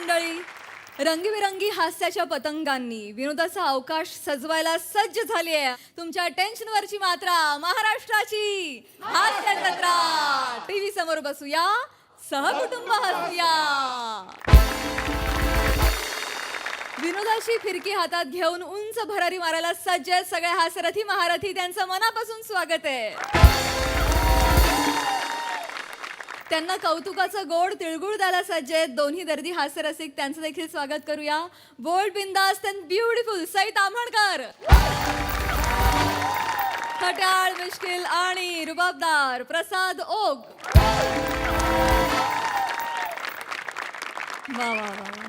मंडळी, रंगीबिरंगी हास्याच्या पतंगांनी विनोदाचा अवकाश सजवायला सज्ज झाली आहे तुमच्या टेन्शनवरची मात्रा महाराष्ट्राची हास्य जत्रा. टीव्ही समोर बसूया, सहकुटुंब हसूया. विनोदाची फिरकी हातात घेऊन उंच भरारी मारायला सज्ज आहेत सगळे हास्यरथी महारथी. त्यांचं मनापासून स्वागत आहे. त्यांना कौतुकाचं गोड तिळगुळ द्यायला सज्ज आहेत दोन्ही दर्दी हास्यरसिक. त्यांचं देखील स्वागत करूया. बोल्ड, बिंदास अँड ब्युटिफुल सई ताम्हणकर, खट्याळ, मिश्किल आणि रुबाबदार प्रसाद ओग. वा वा वा.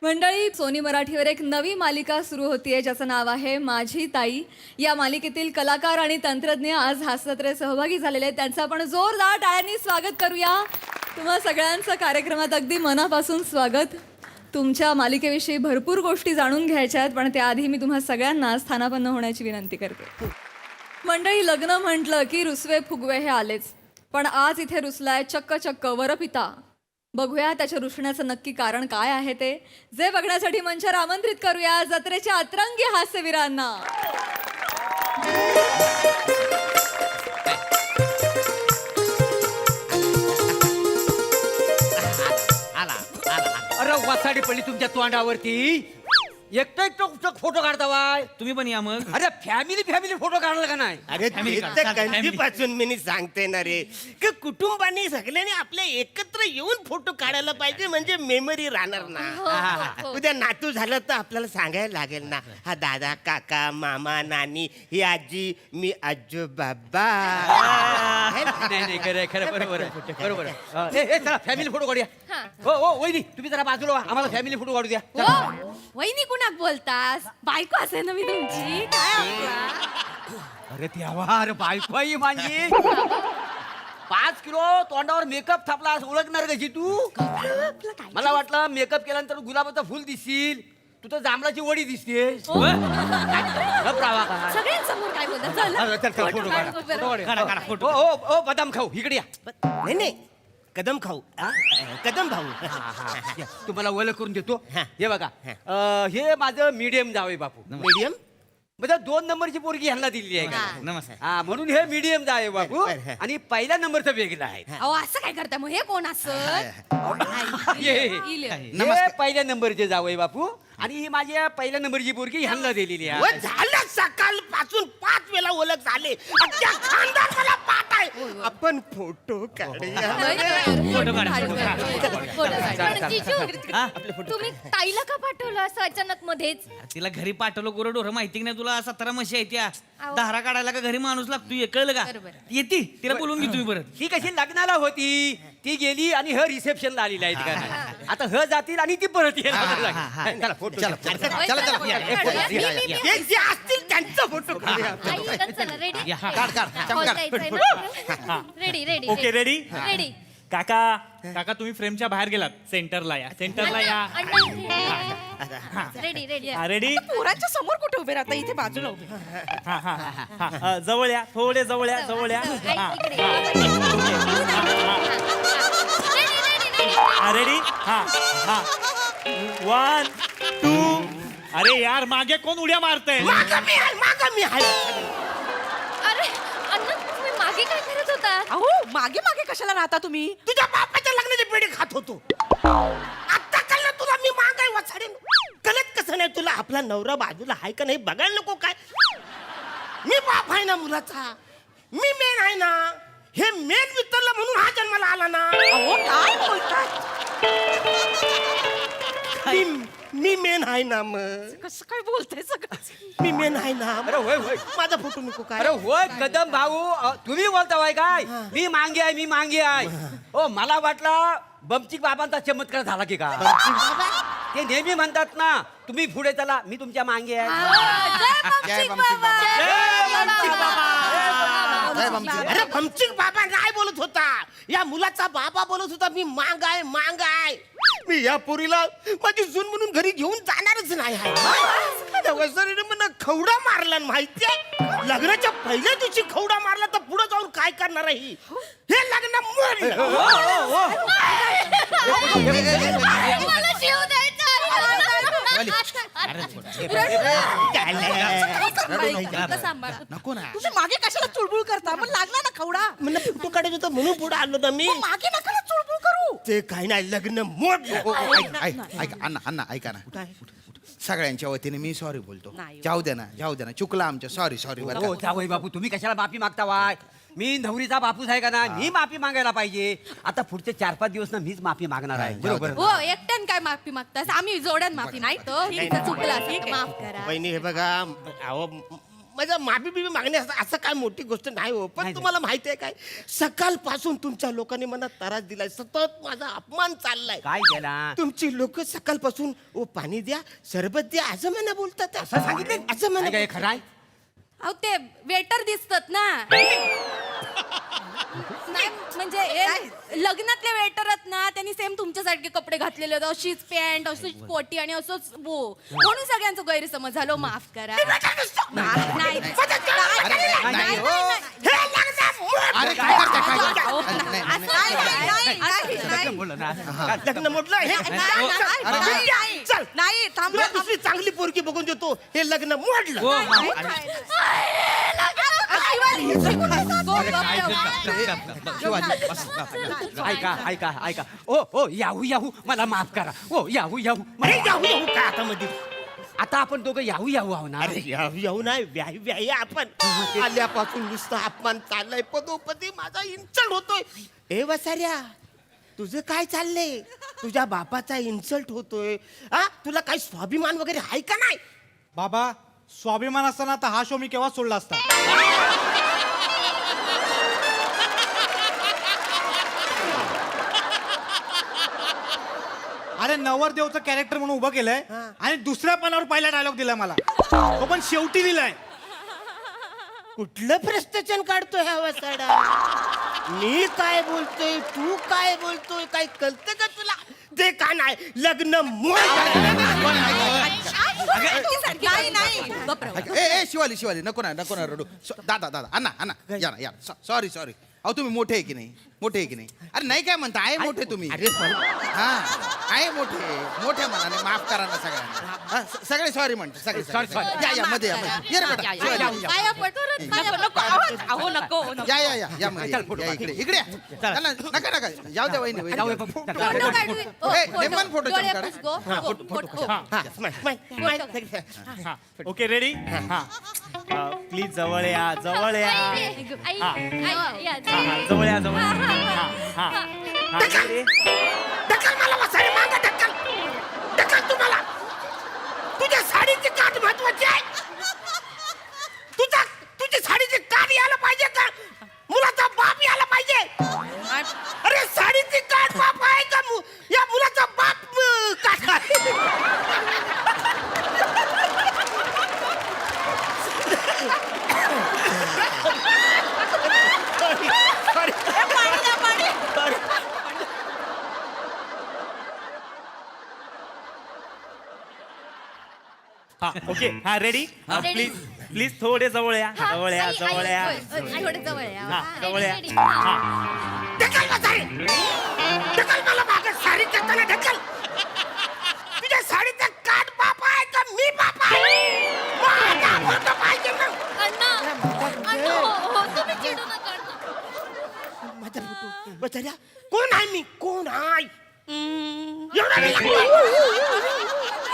मंडळी, सोनी मराठीवर एक नवी मालिका सुरू होतीये ज्याचं नाव आहे माझी ताई. या मालिकेतील कलाकार आणि तंत्रज्ञ आज हास्यजत्रेत सहभागी झालेले आहेत. त्यांचं आपण जोरदार टाळ्यांनी स्वागत करूया. तुम्हा सगळ्यांचं कार्यक्रमात अगदी मनापासून स्वागत. तुमच्या मालिकेविषयी भरपूर गोष्टी जाणून घ्यायच्या आहेत, पण त्याआधी मी तुम्हा सगळ्यांना स्थानापन्न होण्याची विनंती करते. मंडळी, लग्न म्हटलं की रुसवे फुगवे हे आलेच, पण आज इथे रुसलाय चक्क चक्क वरपिता. बघूया त्याच्या रुसण्याचं नक्की कारण काय आहे ते. जे बघण्यासाठी मंचावर आमंत्रित करूया जत्रेच्या अतरंगी हास्यवीरांना. अरे वासाडी पडली तुमच्या तोंडावरती. एकटं फोटो काढता वाय. तुम्ही पण या मग. अरे फॅमिली फोटो काढला का नाही? अरे कधीपासून मी सांगते ना रे की कुटुंबाने सगळ्यांनी आपल्या एकत्र येऊन फोटो काढायला पाहिजे, म्हणजे मेमरी राहणार ना. उद्या नातू झालं तर आपल्याला सांगायला लागेल ना, हा दादा, काका, मामा, नानी, ही आजी, मी आजो बाबा. नाही खरं बरोबर. चला फॅमिली फोटो काढूया. हो वहिनी, तुम्ही जरा बाजूला व्हा, आम्हाला फॅमिली फोटो काढू द्या. वहिनी कुणाक बोलतास? बायको असे ना मी तुमची. काय अरे देवा, अरे बायको आहे माझी. 5 किलो तोंडावर मेकअप थापला, ओळखणार कशी तू? मला वाटलं मेकअप केल्यानंतर गुलाबाचं फुल दिसशील, तू तर जांभळाची वडी दिसते. सगळ्यांसमोर काय बोलतात? हो बदाम खाऊ, इकडे या. नाही कदम खाऊ, कदम भाऊ. तुम्हाला ओळख करून देतो. हे बघा, हे माझं मीडियम जावई बापू. मीडियम म्हणजे 2 नंबरची पोरगी ह्यांना दिलेली आहे का? नमस्कार. हा, म्हणून हे मीडियम जावई बापू. आणि पहिल्या नंबरचं वेगळं आहे. अहो असं काय करता मग? हे कोण असत? हे पहिल्या नंबरचे जावई बापू आणि ही माझ्या पहिल्या नंबरची पोरगी ह्यांना दिलेली आहे. झालं सकाळ पासून 5 वेळा ओळख झाले. अख्ख्या खानदान मला पाठ आहे. आपण फोटो काढूया. तुम्ही ताईला का पाठवलं असं अचानक मध्येच? तिला घरी पाठवलं गोरडोर, माहिती नाही तुला? 17 म्हशी आहे त्या. धारा काढायला का घरी माणूस लागतो, कळलं का? येते तिला बोलून घे तुम्ही परत. ही कशी लग्नाला होती, ती गेली आणि ह रिसेप्शनला आलेली आहे का? आता ह जातील आणि ती परत येईल. फोटो असतील त्यांचा फोटो काढूया. Okay ready ready. काका तुम्ही फ्रेमच्या बाहेर गेलात. सेंटरला या. Ready ready. रेडी. पोरांच्या समोर कुठे उभे राहता? इथे बाजूला उभे. जवळ या, थोडे जवळ या. रेडी. 1 2. अरे यार, मागे कोण उड्या मारतय? मागं मी आहे. अरे अण्णा, तुम्ही मागे काय करत होता? अहो मागे मागे कशाला राहता तुम्ही? तुझ्या बापाच्या लग्नाची पेढी खात होतो. आता कळलं तुला मी मागाय वाचाडे. कळत कसं नाही तुला? आपला नवरा बाजूला आहे का नाही बघायला नको काय? मी बाप आहे ना मुलाचा, मी मेन आहे ना. हे मेन वितरलं म्हणून हा जन्माला आला ना. अहो काय बोलतात? मी मेन आहे ना. मग कसं काय बोलताय सगळं? मी मेन आहे ना. अरे होय माझा फोटो नको काय? अरे होय कदम भाऊ, तुम्ही बोलताय काय? मी मांगे आहे. हो, मला वाटलं बमचिक बाबांचा चमत्कार झाला की का? ते नेहमी म्हणतात ना, तुम्ही पुढे चला, मी तुमच्या मागे आहे. अरे भमचिक बाबा नाही बोलत होता, या मुलाचा बाबा बोलत होता. मी मांग आहे. मी या पोरीला माझी सून म्हणून घरी घेऊन जाणारच नाही आहे. मला खवडा मारला माहितीये. लग्नाच्या पहिल्या दिवशी खवडा मारला तर पुढे जाऊन काय काय करणार आहे ही? हे लग्न मोडलं. मला जीव द्यायचा नको ना तुम्ही मागे कशाला चुळबुळ करता मग लागला ना खवडा मला फोटो काढायचं होतं म्हणून पुढे आलो ना मी. मग मागे नका ना चुळबुळ करू. ते काही नाही, लग्न मोडलं. ऐका अण्णा अण्णा ऐका ना सगळ्यांच्या वतीने मी सॉरी बोलतो नाही. जाऊ दे ना चुकला आमच्या सॉरी बरं हो का? जावई बापू तुम्ही कशाला माफी मागता वाय? मी नवरीचा बापूस आहे का ना, मी माफी मागायला पाहिजे. आता पुढचे 4-5 दिवस ना मीच माफी मागणार आहे. बरोबर हो एकट्यान काय माफी मागतास? आम्ही जोड्यान माफी नाही तर हिचं चुकलं असेल तर माफ करा. वहिनी हे बघा, अहो माझं माफी बिफी मागणे असं काय मोठी गोष्ट नाही हो. पण नाही. तुम्हाला माहिती आहे काय, सकाळपासून तुमच्या लोकांनी मला त्रास दिलाय, सतत माझा अपमान चाललाय. काय केला? तुमची लोक सकाळपासून ओ पाणी द्या, सरबत द्या असं म्हणा बोलतात. असं सांगितलं? असं म्हणा. काय खरं आहे? अहो ते वेटर दिसतात ना. नाही म्हणजे लग्नातले वेटर आहेत ना, त्यांनी सेम तुमच्यासारखे कपडे घातलेले होते, अशीच पॅन्ट अशीच पोटी आणि असंच बो, म्हणून सगळ्यांचा गैरसमज झालो. माफ करा. नाही नाही हो. अरे काय करताय, काय करताय? नाही. लग्न बोललं ना. लग्न म्हटलं हे चल नाही थांबा तुला दुसरी चांगली पोरगी बघून देतो. हे लग्न मोडलं. हो, ऐका ओ याहू मला माफ करा. ओ याहू अरे जाऊ जाऊ का आता मध्ये. आता आपण दोघं याहू आहो ना. अरे येऊ नाही, व्याही व्याही आपण आल्यापासून नुसतं अपमान चाललाय, पदोपदी माझा इन्सल्ट होतोय. ए वसाऱ्या, तुझं काय चाललंय? तुझ्या बापाचा इन्सल्ट होतोय. हा तुला काही स्वाभिमान वगैरे आहे का नाही? बाबा स्वाभिमान असताना तर हा शो मी केव्हा सोडला असता. अरे नवरदेवचं कॅरेक्टर म्हणून उभं केलंय आणि दुसऱ्या पानावर पहिला डायलॉग दिलाय मला, तो पण शेवटी दिलाय. कुठलं प्रश्नचन काढतोय हा वसाडा? मी काय बोलतोय, तू काय बोलतोय, काय कळतं का तुला? ते का नाही, लग्न ए शिवाली नको ना रडू. दादा अण्णा या सॉरी अहो तुम्ही मोठे आहे की नाही? अरे नाही काय म्हणता, आहे मोठे तुम्ही. हा आहे मोठ्या मनाने माफ करा ना सगळ्यांना. हा, सगळे सॉरी म्हणते सगळे Sorry. या मध्ये ये रे बेटा. या मध्ये या इकडे नका जाऊ द्या वहिनी फोटो. Okay ready. प्लीज जवळ या जवळ या. जवळ या जवळ. ढकल मला वसाडे मागं ढकल तुम्हाला. तुझ्या साडीची काठ महत्वाची आहे. तुझी साडीची काठ यायला पाहिजे का? मुलाचा बाप यायला पाहिजे. अरे साडीची काठ बाप आहे का? या मुलाचा बाप काठ आहे. ओके हा रेडी. प्लीज थोडे जवळ या जवळ या. थोडे जवळ या. जवळ या. ढकल वसाडे. ढकल मला मागं साडी करताना ढकल. तुझ्या साडीचा काठ बाप आहे का मी बाप आहे? माझा फोटो पाहिजे ना. माझा फोटो बचाऱ्या. कोण आहे मी? कोण आहे? एवढा वेळ लागतोय?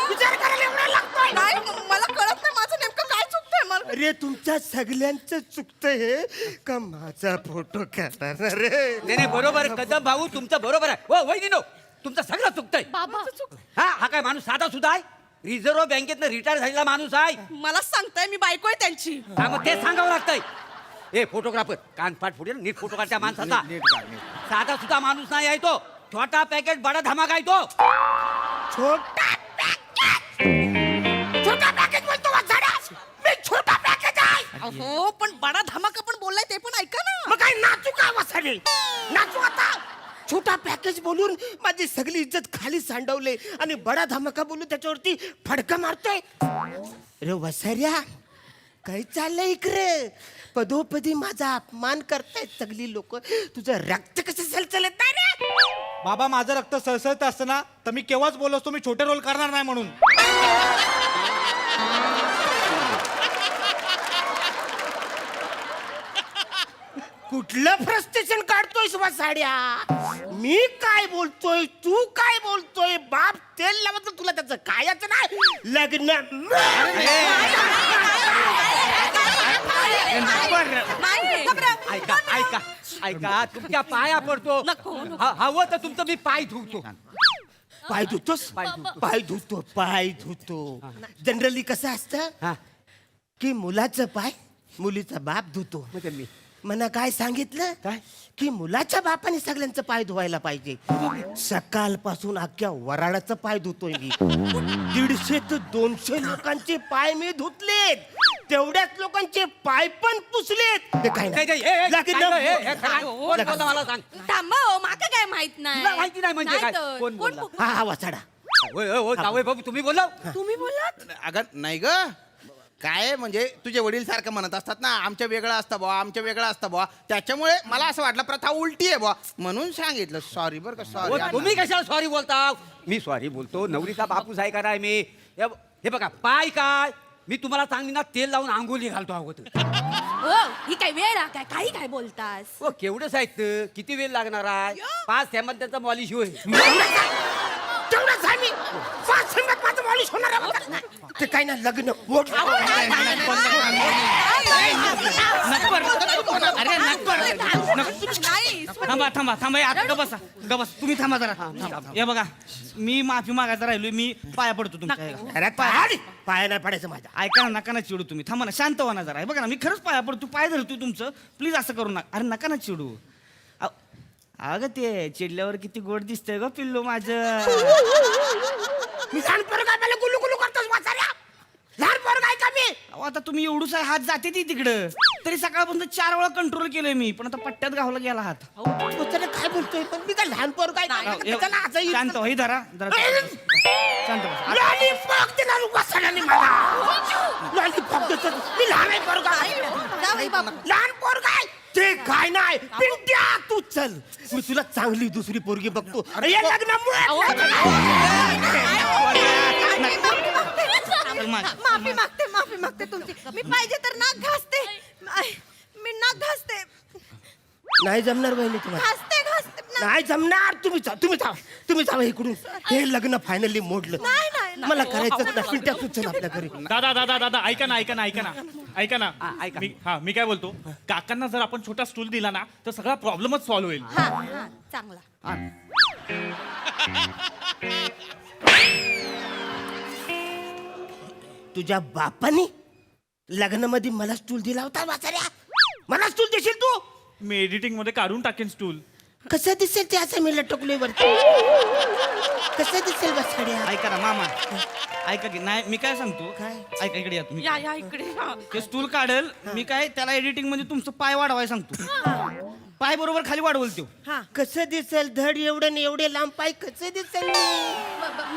विचार करायला एवढा लागतोय? नाही मला कळत नाही माझं नेमकं काय चुकतंय मला. अरे तुमच्या सगळ्यांचं चुकतंय हे का माझा फोटो करणार रे? नाही बरोबर कदम भाऊ तुमचं बरोबर आहे. हो वहिनीनो तुमचं सगळं चुकतंय. हा काय माणूस साधा सुद्धा आहे? रिझर्व्ह बँकेतनं रिटायर झालेला माणूस आहे. मला सांगताय मी बायको आहे त्यांची. हा मग तेच सांगावं लागतंय. ए फोटोग्राफर कानपाट फुटेल नीट फोटो काढ त्या माणसाचा. साधा सुद्धा माणूस नाही आहे तो. छोटा पॅकेट बडा धमाका आहे तो. छोटा पॅकेज बोलतो वसाड्या. मी छोटा पॅकेज आहे. हो पण बडा धमाका पण बोललाय ते पण ऐका ना. मग काय नाचू का वसाडे? नाचू आता. छोटा पॅकेज बोलून माझी सगळी इज्जत खाली सांडवले आणि बडा धमाका बोलून त्याच्यावरती फडका मारतोय. अरे वसाऱ्या, काय चाललंय इकडे पदोपदी माझा अपमान करतायत सगळी लोक तुझं रक्त कसं सलसलत नाही रे बाबा माझं रक्त सळसळत असतं ना तर मी केव्हाच बोललो असतो मी छोटे रोल करणार नाही म्हणून. कुठलं फ्रस्ट्रेशन काढतोय साड्या मी काय बोलतोय तू काय बोलतोय बाप तेल लावत तुला त्याचं कायच नाही लग्न ऐका ऐका ऐका तुमच्या पाया पडतो हवं तर तुमचं मी पाय धुवतो. पाय धुतोस पाय धुतो जनरली कसं असतं हा की मुलाचं पाय मुलीचा बाप धुतो म्हणजे मी मला काय सांगितलं काय? की मुलाच्या बापाने सगळ्यांचं पाय धुवायला पाहिजे सकाळपासून अख्ख्या वराडाचं पाय धुतोय मी 150 ते 200 लोकांचे पाय मी धुतलेत तेवढ्याच लोकांचे पाय पण पुसलेत ते काय नाही. लग्न- मला सांग थांबा हो, माका काय माहित नाही. तुला माहिती नाही म्हणजे काय? तर. कोण बोलला? हा वाचाडा जावई बाबू तुम्ही बोला. तुम्ही बोलात अगं नाही ग काय म्हणजे तुझे वडील सारखं म्हणत असतात ना आमच्या वेगळं असतं बुवा आमच्या वेगळं असतं बुवा त्याच्यामुळे मला असं वाटलं प्रथा उलटी आहे बुवा म्हणून सांगितलं सॉरी बरं का हो, सॉरी. तुम्ही कशाला सॉरी बोलता? मी सॉरी बोलतो नवरीचा बापूस आहे का नाही मी हे बघा पाय काय मी तुम्हाला चांगली ना तेल लावून आंघोळी घालतो अगोदर. हो ही काय वेळ आहे काय काही काय बोलतास. हो केवढं साहित्य किती वेळ लागणार आहे 5 थेंबात त्याचा मॉलिश होईल. तेवढंच आहे मी 5 मिनिटात माझं मालिश होणार आहे. ते काय ना लग्न मोठं. अरे नाही थांबा थांबा थांबा हे आता बसा तुम्ही थांबा जरा हे बघा मी माफी मागायचा राहिलोय मी पाया पडतो तुमच्या ह्याला. अरे पाय नाही पडायचं माझ्या ऐका ना नका ना चिडू तुम्ही थांबा ना शांत व्हा ना जरा हे बघा ना मी खरंच पाया पडतो पाय धरतो तुमचं प्लीज असं करू नका अरे नका ना चिडू अगं ते चिडल्यावर किती गोड दिसतंय ग पिल्लू माझं. मी लहान पोरं काय मला गुलू गुलू करतोस वाचाऱ्या लहान पोरं काय का मी अहो, आता तुम्ही एवढूच हात जाते ती तिकडं तरी सकाळपासून 4 वेळा कंट्रोल केलंय मी पण आता पट्ट्यात घावला गेला हात. वाचाऱ्या काय बोलतोय पण मी काय लहान पोरं काय त्याला असं येईल. शांत व्हा, हे धरा जरा शांत बसा. लॉलीपॉप दिला वाचाऱ्याने मला लॉलीपॉप देतो मी लहान आहे पोरं काय लहान पोरं काय ते काय नाही पिंट्या तू चल मी तुला चांगली दुसरी पोरगी बघतो अरे या माफी मागते तुमची मी पाहिजे तर नाक घासते मी नाक घासते नाही जमणार बहिणी तुम्हाला घासते नाही जमणार तुम्ही जावा इकडून हे लग्न फायनली मोडलं नाही. मला करायचं ना पिंट्या तू चल आपल्या घरी दादा ऐका ना ऐका. मी काय बोलतो काकांना जर आपण छोटा स्टूल दिला ना तर सगळा प्रॉब्लेमच सॉल्व्ह होईल. हा चांगला तुझ्या बापाने लग्नामध्ये मला स्टूल दिला होता वाचाऱ्या मला स्टूल देशील तू मी एडिटिंग मध्ये काढून टाकेन स्टूल. कसं दिसेल ते असं मी लटकलोय वरती कसं दिसेल वाचाऱ्या ऐका ना मामा ऐका की नाही मी काय सांगतो काय? ऐका इकडे या तुम्ही या इकडे हा. ते स्टूल काढेल मी काय त्याला एडिटिंग मध्ये तुमचं पाय वाढवाय सांगतो पाय बरोबर खाली वाढवल तो. कसं दिसेल धड एवढं आणि एवढे लांब पाय कसं दिसेल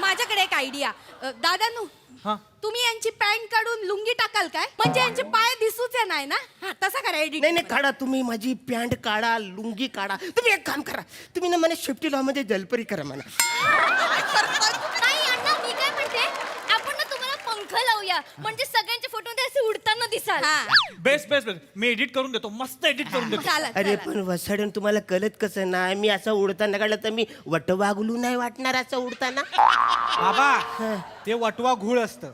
माझ्याकडे एक आयडिया दादानू तुम्ही यांची पॅन्ट काढून लुंगी टाकाल काय म्हणजे यांचे पाय दिसूच नाही ना हा तसा करा एडिट. नाही काढा तुम्ही माझी पॅन्ट काढा लुंगी काढा तुम्ही एक काम करा तुम्ही ना मला शेफ्टी लॉ मध्ये जलपरी करा म्हणा नाही अण्णा मी काय म्हणते आपण ना तुम्हाला पंख लावूया म्हणजे सगळ्यांचे फोटो असे उडताना दिसाल. बेस्ट मी एडिट करून देतो मस्त एडिट करून देतो. अरे पण वसाडून तुम्हाला कळत कसं नाही मी असं उडताना काढलं तर मी वटवागलू नाही वाटणार असं उडताना बाबा ते वटवा घूळ असतं.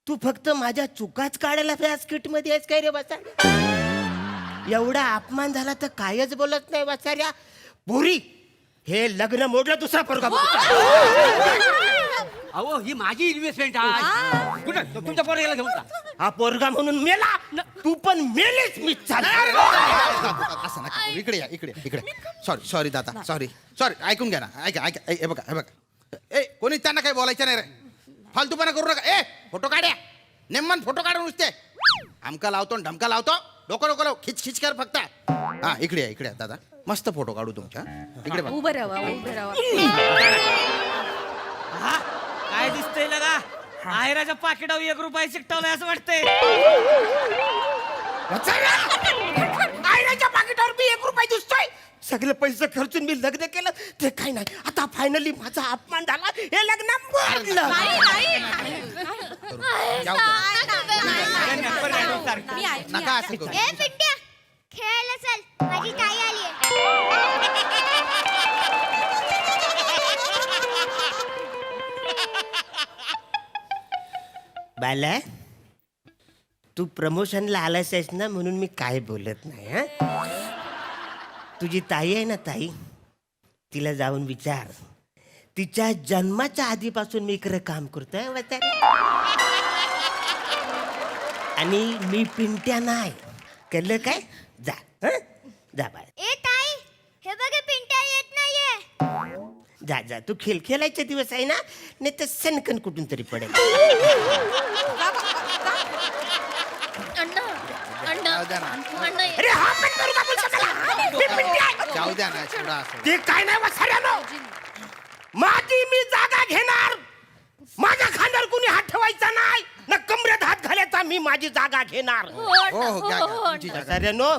तू फक्त माझ्या चुकाच काढायला त्या स्किट मध्ये आहेस काय रे वसाड एवढा अपमान झाला तर कायच बोलत नाही वसाऱ्या बोरी हे लग्न मोडलं दुसरा पोरगा अहो ही माझी इन्व्हेस्टमेंट आहे कुठं तुमच्या पोराला घेऊन जा. हा पोरगा म्हणून मेला तू पण मेलेच मी असं नका करू. इकडे सॉरी दादा सॉरी ऐकून घ्या ना ऐका हे बघा ए कोणी त्यांना काही बोलायचं नाही रे फालतूपणा करू नका ए फोटो काढ्या नेमन फोटो काढून नुसते आमका लावतो ढमका लावतो डोकं खिच कर फक्त हा इकडे दादा मस्त फोटो काढू तुमच्या इकडे बघा. उभं राहा काय दिसतंय लगा आयराच्या पाकिटावर 1 रुपया चिकटवलाय असं वाटतंय. आयराच्या पाकिटावर मी 1 रुपया दिसतोय. सगळे पैसे खर्चून मी लग्न केलं ते काही नाही. आता फायनली माझा अपमान झाला. हे लग्न मोडलं. जाऊ द्या. नका असं करू. ए पिंट्या खेळायला चल माझी ताई आली बाला तू प्रमोशनला आलास आहेस ना म्हणून मी काय बोलत नाही. हा तुझी ताई आहे ना ताई तिला जाऊन विचार. तिच्या जन्माच्या आधीपासून मी इकडे काम करतोय म्हातारे. आणि मी पिंट्या नाही कळलं काय. जा हं? जा बाळा ए ताई हे बघ पिंट्या येत नाहीये. जा जा तू खेळायचे दिवस आहे ना नाही तर सनकन कुठून तरी पडेल. अण्णा अण्णा जाऊ द्या ना. अण्णा ये. अरे हा पण करू का बोलतो त्याला? मी पिंट्या आहे. जाऊ द्या ना सोडा असं. ते काय नाही वसाऱ्यानो. माझी मी जागा घेणार. माझ्या खांद्यावर कुणी हात ठेवायचा नाही ना कमरेत हात घालायचा. मी माझी जागा घेणार. हो हो घ्या, घ्या. तुमची जागा. वसाऱ्यानो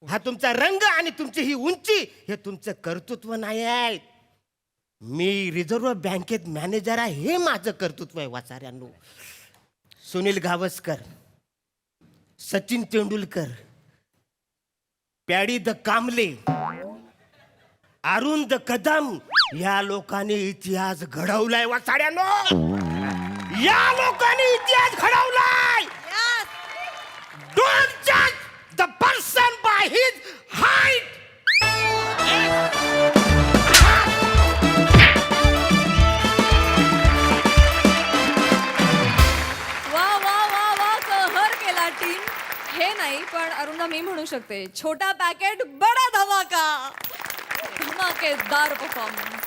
हा तुमचा रंग आणि तुमची ही उंची हे तुमचं कर्तृत्व नाही आहे. मी रिझर्व्ह बँकेत मॅनेजर आहे हे माझं कर्तृत्व आहे वाचाऱ्यांनो. सुनील गावस्कर, सचिन तेंडुलकर, पॅडी द कांबले, अरुण द कदम या लोकांनी इतिहास घडवलाय वाचाड्यानो. या लोकांनी इतिहास घडवलाय. डोंट जज the person by his height. वा वा वा वा कहर केला टीम. हे नाही पण अरुणा मी म्हणू शकते छोटा पॅकेट बडा धमाका. धमाकेदार परफॉर्मन्स.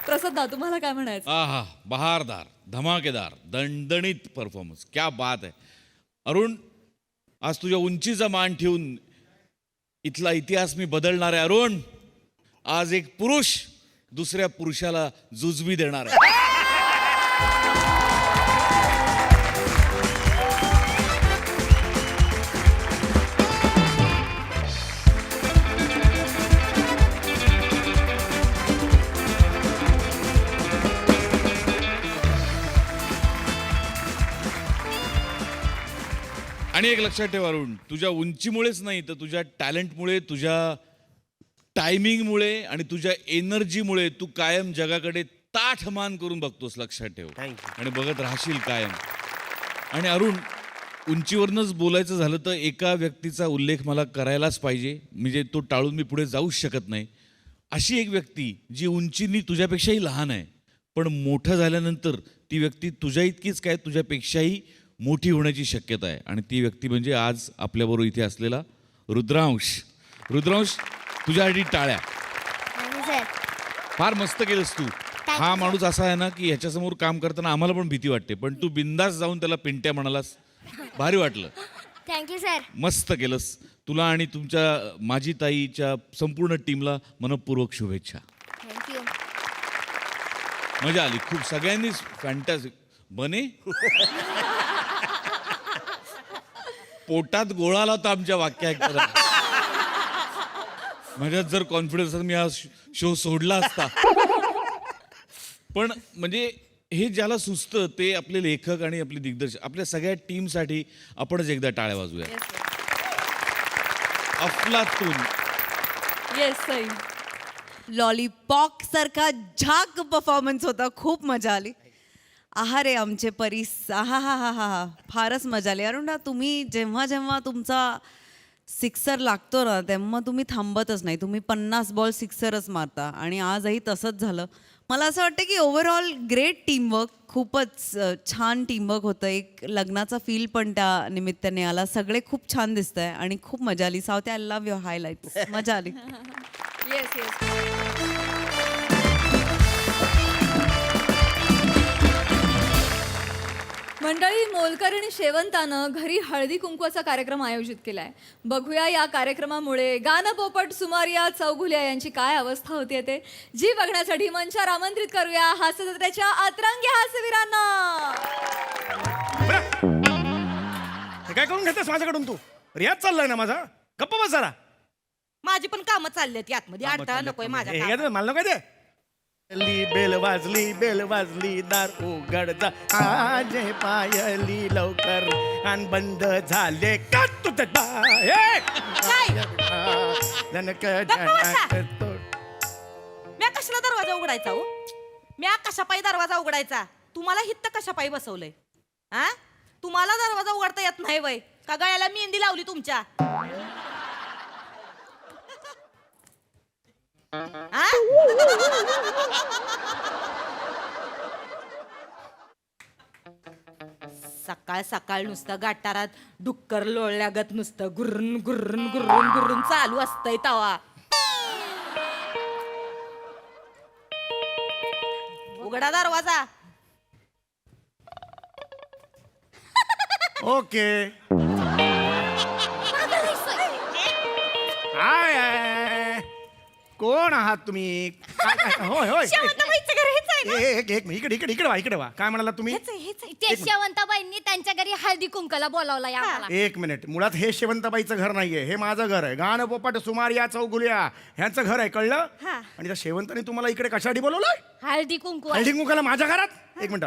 प्रसाद तुम्हाला काय म्हणायचं. आहा बहारदार धमाकेदार दणदणीत परफॉर्मन्स क्या बात आहे. अरुण आज तुझ्या उंचीचा मान ठेवून इथला इतिहास मी बदलणार आहे. अरुण आज एक पुरुष दुसऱ्या पुरुषाला जुजबी देणार आहे. आणि एक लक्षात ठेव अरुण, तुझ्या उंचीमुळेच नाही तर तुझ्या टॅलेंटमुळे, तुझ्या टायमिंगमुळे आणि तुझ्या एनर्जीमुळे तू कायम जगाकडे ताठ मान करून बघतोस. लक्षात ठेव आणि बघत राहशील कायम. आणि अरुण उंचीवरनंच बोलायचं झालं तर एका व्यक्तीचा उल्लेख मला करायलाच पाहिजे. म्हणजे तो टाळून मी पुढे जाऊच शकत नाही. अशी एक व्यक्ती जी उंचीनी तुझ्यापेक्षाही लहान आहे पण मोठं झाल्यानंतर ती व्यक्ती तुझ्या इतकीच काय तुझ्यापेक्षाही मोठी होण्याची शक्यता आहे. आणि ती व्यक्ती म्हणजे आज आपल्याबरोबर इथे असलेला रुद्रांश. रुद्रांश तुझ्यासाठी टाळ्या. सर फार मस्त केलंस तू. हा माणूस असा आहे ना की ह्याच्यासमोर काम करताना आम्हाला पण भीती वाटते पण तू बिंदास जाऊन त्याला पिंट्या म्हणालास. भारी वाटलं. Thank you sir. मस्त केलंस. तुला आणि तुमच्या माझी ताईच्या संपूर्ण टीमला मनपूर्वक शुभेच्छा. थँक्यू. मजा आली खूप. सगळ्यांनीच फॅन्टॅस्टिक. बने पोटात गोळाला होता आमच्या वाक्य ऐकताना. माझ्यात जर कॉन्फिडन्स मी हा शो सोडला असता. पण म्हणजे हे ज्याला सुचतं ते आपले लेखक आणि आपले दिग्दर्शक. आपल्या सगळ्या टीमसाठी आपणच एकदा टाळ्या वाजूया. अफलातून. येस सई. लॉलीपॉप सारखा झाक परफॉर्मन्स होता. खूप मजा आली. आहा रे आमचे परीस. आहा हा हा हा हा फारच मजा आली. अरुणा तुम्ही जेव्हा जेव्हा तुमचा सिक्सर लागतो ना तेव्हा तुम्ही थांबतच नाही. तुम्ही 50 बॉल सिक्सरच मारता आणि आजही तसंच झालं. मला असं वाटतं की ओव्हरऑल ग्रेट टीमवर्क. खूपच छान टीमवर्क होतं. एक लग्नाचा फील पण त्या निमित्ताने आला. सगळे खूप छान दिसत आहे आणि खूप मजा आली. South I love your highlights. मजा आली. Yes yes. मंडळी, मोलकर आणि शेवंतानं घरी हळदी कुंकवाचा कार्यक्रम आयोजित केलाय. बघूया या कार्यक्रमामुळे गानपोपट सुमारिया चौघुल्या यांची काय अवस्था होतीये ते. जी बघण्यासाठी मंचावर आमंत्रित करूया हास्यजत्रेच्या अतरंगी हास्यवीरांना. हे काय करून घेतेस माझ्याकडून तू? रियाज चाललाय ना माझा. गप्प बस जरा. माझी पण कामं चालली आहेत आतमध्ये, अडथळा नकोय माझ्या हे कामात. घे, मला नको ते. बेल वाजली दार उघड जा आजे पायली लवकर आणि बंद झाले का तुझे म्या कशाला दरवाजा उघडायचा हो? म्या कशापायी दरवाजा उघडायचा? तुम्हाला हित्त कशापायी बसवलंय? हा, तुम्हाला दरवाजा उघडता येत नाही वय का? गळ्याला मेहंदी लावली तुमच्या? हा? सकाळ सकाळ नुसतं गाठारात डुक्कर लोळल्यागत नुसतं गुर्रून गुर्रून गुर्रून गुर्रून चालू असतंय तवा. उघडा दरवाजा. ओके. हाय हाय. कोण आहात तुम्ही? होय होय. शेवंताबाईचं घर हेच आहे ना? एक इकडे इकडे इकडे वा इकडे वा. काय म्हणाला तुम्ही? ते शेवंताबाईंनी त्यांच्या घरी हळदी कुंकाला बोलावला आम्हाला. एक मिनिट. मुळात हे शेवंताबाईचं घर नाहीये, हे माझं घर आहे. गानपोपट सुमारिया चौगुल्या ह्यांचं घर आहे, कळलं? आणि त्या शेवंताने तुम्हाला इकडे कशासाठी बोलवलंय? हळदी कुंकू हळदी कुंकाला माझ्या घरात? एक मिनिट.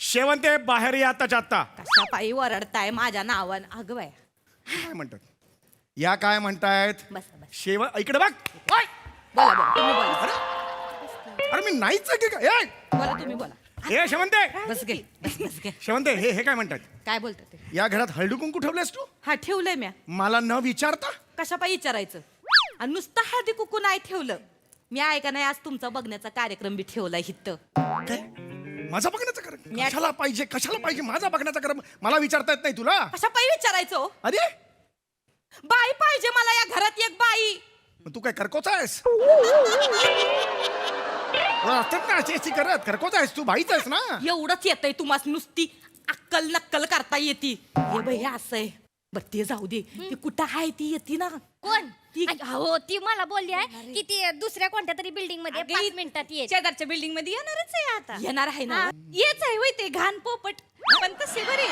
शेवंते बाहेर या आत्ताच्या आत्ता. कशापायी वरडताय माझ्या नावान? अगं बाय, काय म्हणतात या? काय म्हणतायत? बस बस. इकडे बघ. ओय! बोला बोला, तुम्ही बोला. अरे मी नाहीच आहे की काय? ए! बोला तुम्ही बोला. ए शेवंते, बस गे, बस गे. शेवंते हे काय म्हणतात? काय बोलतात ते? या घरात हळदी कुंकू ठेवलेस तू? हा, ठेवलंय म्या. मला न विचारता? कशापायी विचारायचं? आणि नुसतं हळदी कुकू नाही ठेवलं मी, ऐका नाही, आज तुमचा बघण्याचा कार्यक्रम बी ठेवलाय हित. काय माझा बघण्याचा कार्यक्रम? कशाला पाहिजे माझा बघण्याचा कार्यक्रम? मला विचारता येत नाही तुला? कशापायी विचारायचं हो? अरे बाई पाहिजे मला या घरात, एक बाई. मग तू काय करकोचा आहेस? असतात ना अशी करत. करकोचा आहेस तू? बाईच आहेस ना? एवढंच येतंय तुम्हाला, नुसती अक्कल नक्कल करता येते. हे बाई असं आहे. बर ते जाऊ दे, ती कुठं आहे? ती येते ना? कोण? ती- हो, ती मला बोलली आहे की ती दुसऱ्या कोणत्या तरी बिल्डिंग मध्ये 5 मिनिटात येते. शेजारच्या बिल्डिंग मध्ये येणारच आहे आता. येणार आहे ना? येच आहे होय ते घाण पोपट, पण तसे बरे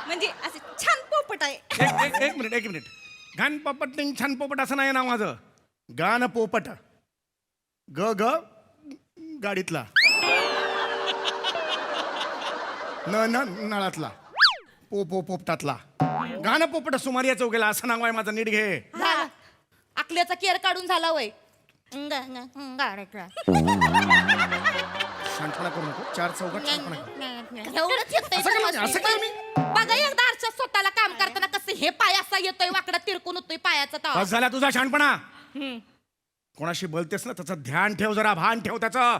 म्हणजे असे छान पोपट आहे. एक मिनिट. घाण पोपट नाही, छान पोपट असं नाही नाव माझं. गान पोपट. ग ग गाडीतला, न नळातला, पोपटातला. गान पोपट सुमारिया चौकेला असं नाव आहे माझं. नीट घे. झालं. आकल्याचा केअर काढून झाला वय. शांतपणा करू नको. 4 चौघात शांतपणा कर. एवढंच येतंय असं तुम्हाला. काय मी? बघा एकदा आरशात स्वतःला काम करताना कसं हे पाय असा येतोय वाकडा तिरकून होतोय पायाचा तवा. बस झाला तुझा शहाणपणा. कोणाशी बोलतेस ना त्याचं ध्यान ठेव, जरा भान ठेव त्याचं.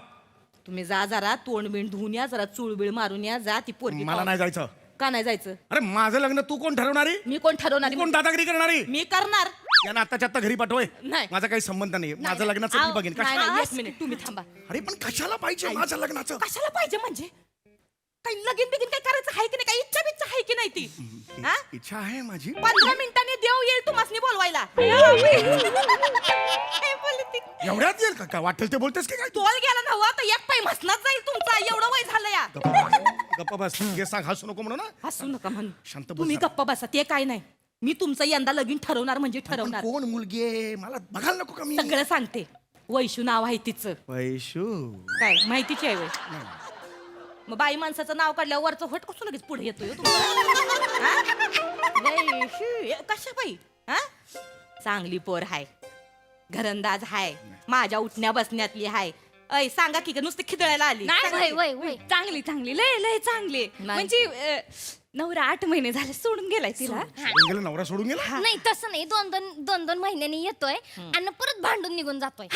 तुम्ही जा जरा तोंड बिंड धुवून या, जरा चुळबिळ मारून या. जा ती पोरगी. मला नाही जायचं. का नाही जायचं? अरे माझं लग्न तू कोण ठरवणारी? मी कोण ठरवणारी? कोण दादागिरी करणारी? मी करणार. यांना आत्ताच्या आत्ता घरी पाठवय. नाही. माझा काही संबंध नाही. माझं लग्नाचं मी बघेन. नाही, कशाला? नाही, एक मिनिट तुम्ही थांबा. अरे पण कशाला पाहिजे माझं लग्नाचं? कशाला पाहिजे म्हणजे? काही लगीन बिगीन काय करायचं आहे की नाही? काही इच्छा बिच्छा आहे की नाही ती? हा? इच्छा आहे माझी. 15 मिनिटांनी देव येईल तुम्हाला बोलवायला. काय बोलली ती? एवढ्यात येईल का? वाटेल ते बोलतेस की काय तू? तोल गेला नव्हा तर एक पाय मसनात जाईल तुमचा. एवढं वय झालं या. गप्पा बस. हे सांग, हसू नको म्हणू ना. हसू नका म्हणून. शांत बस तुम्ही जरा. गप्पा बसा. ते काय नाही. मी तुमचं यंदा लगीन ठरवणार म्हणजे पण ठरवणार. कोण मुलगी आहे मला बघायला नको का मी? सगळं सांगते. वैशू नाव आहे तिचं. वैशू. काय माहितीची आहे वय? मग बाई माणसाचं नाव काढल्यावर वरचं होट कसं लगेच पुढे येतोय हो तुम्हाला? हा? वैशू. कशा बाई? हा? चांगली पोर हाय, घरंदाज हाय, माझ्या उठण्या बसण्यातली हाय. ऐ सांगा की नुसते खिदळायला आली? नाही, वय, वय, वय. चांगली चांगली, लय लय चांगली. नाही. म्हणजे नवरा 8 महिने झाले सोडून गेलाय तिला सोडून गेला नवरा सोडून गेला नाही तसं नाही 2-2 महिन्यांनी येतोय आणि परत भांडून निघून जातोय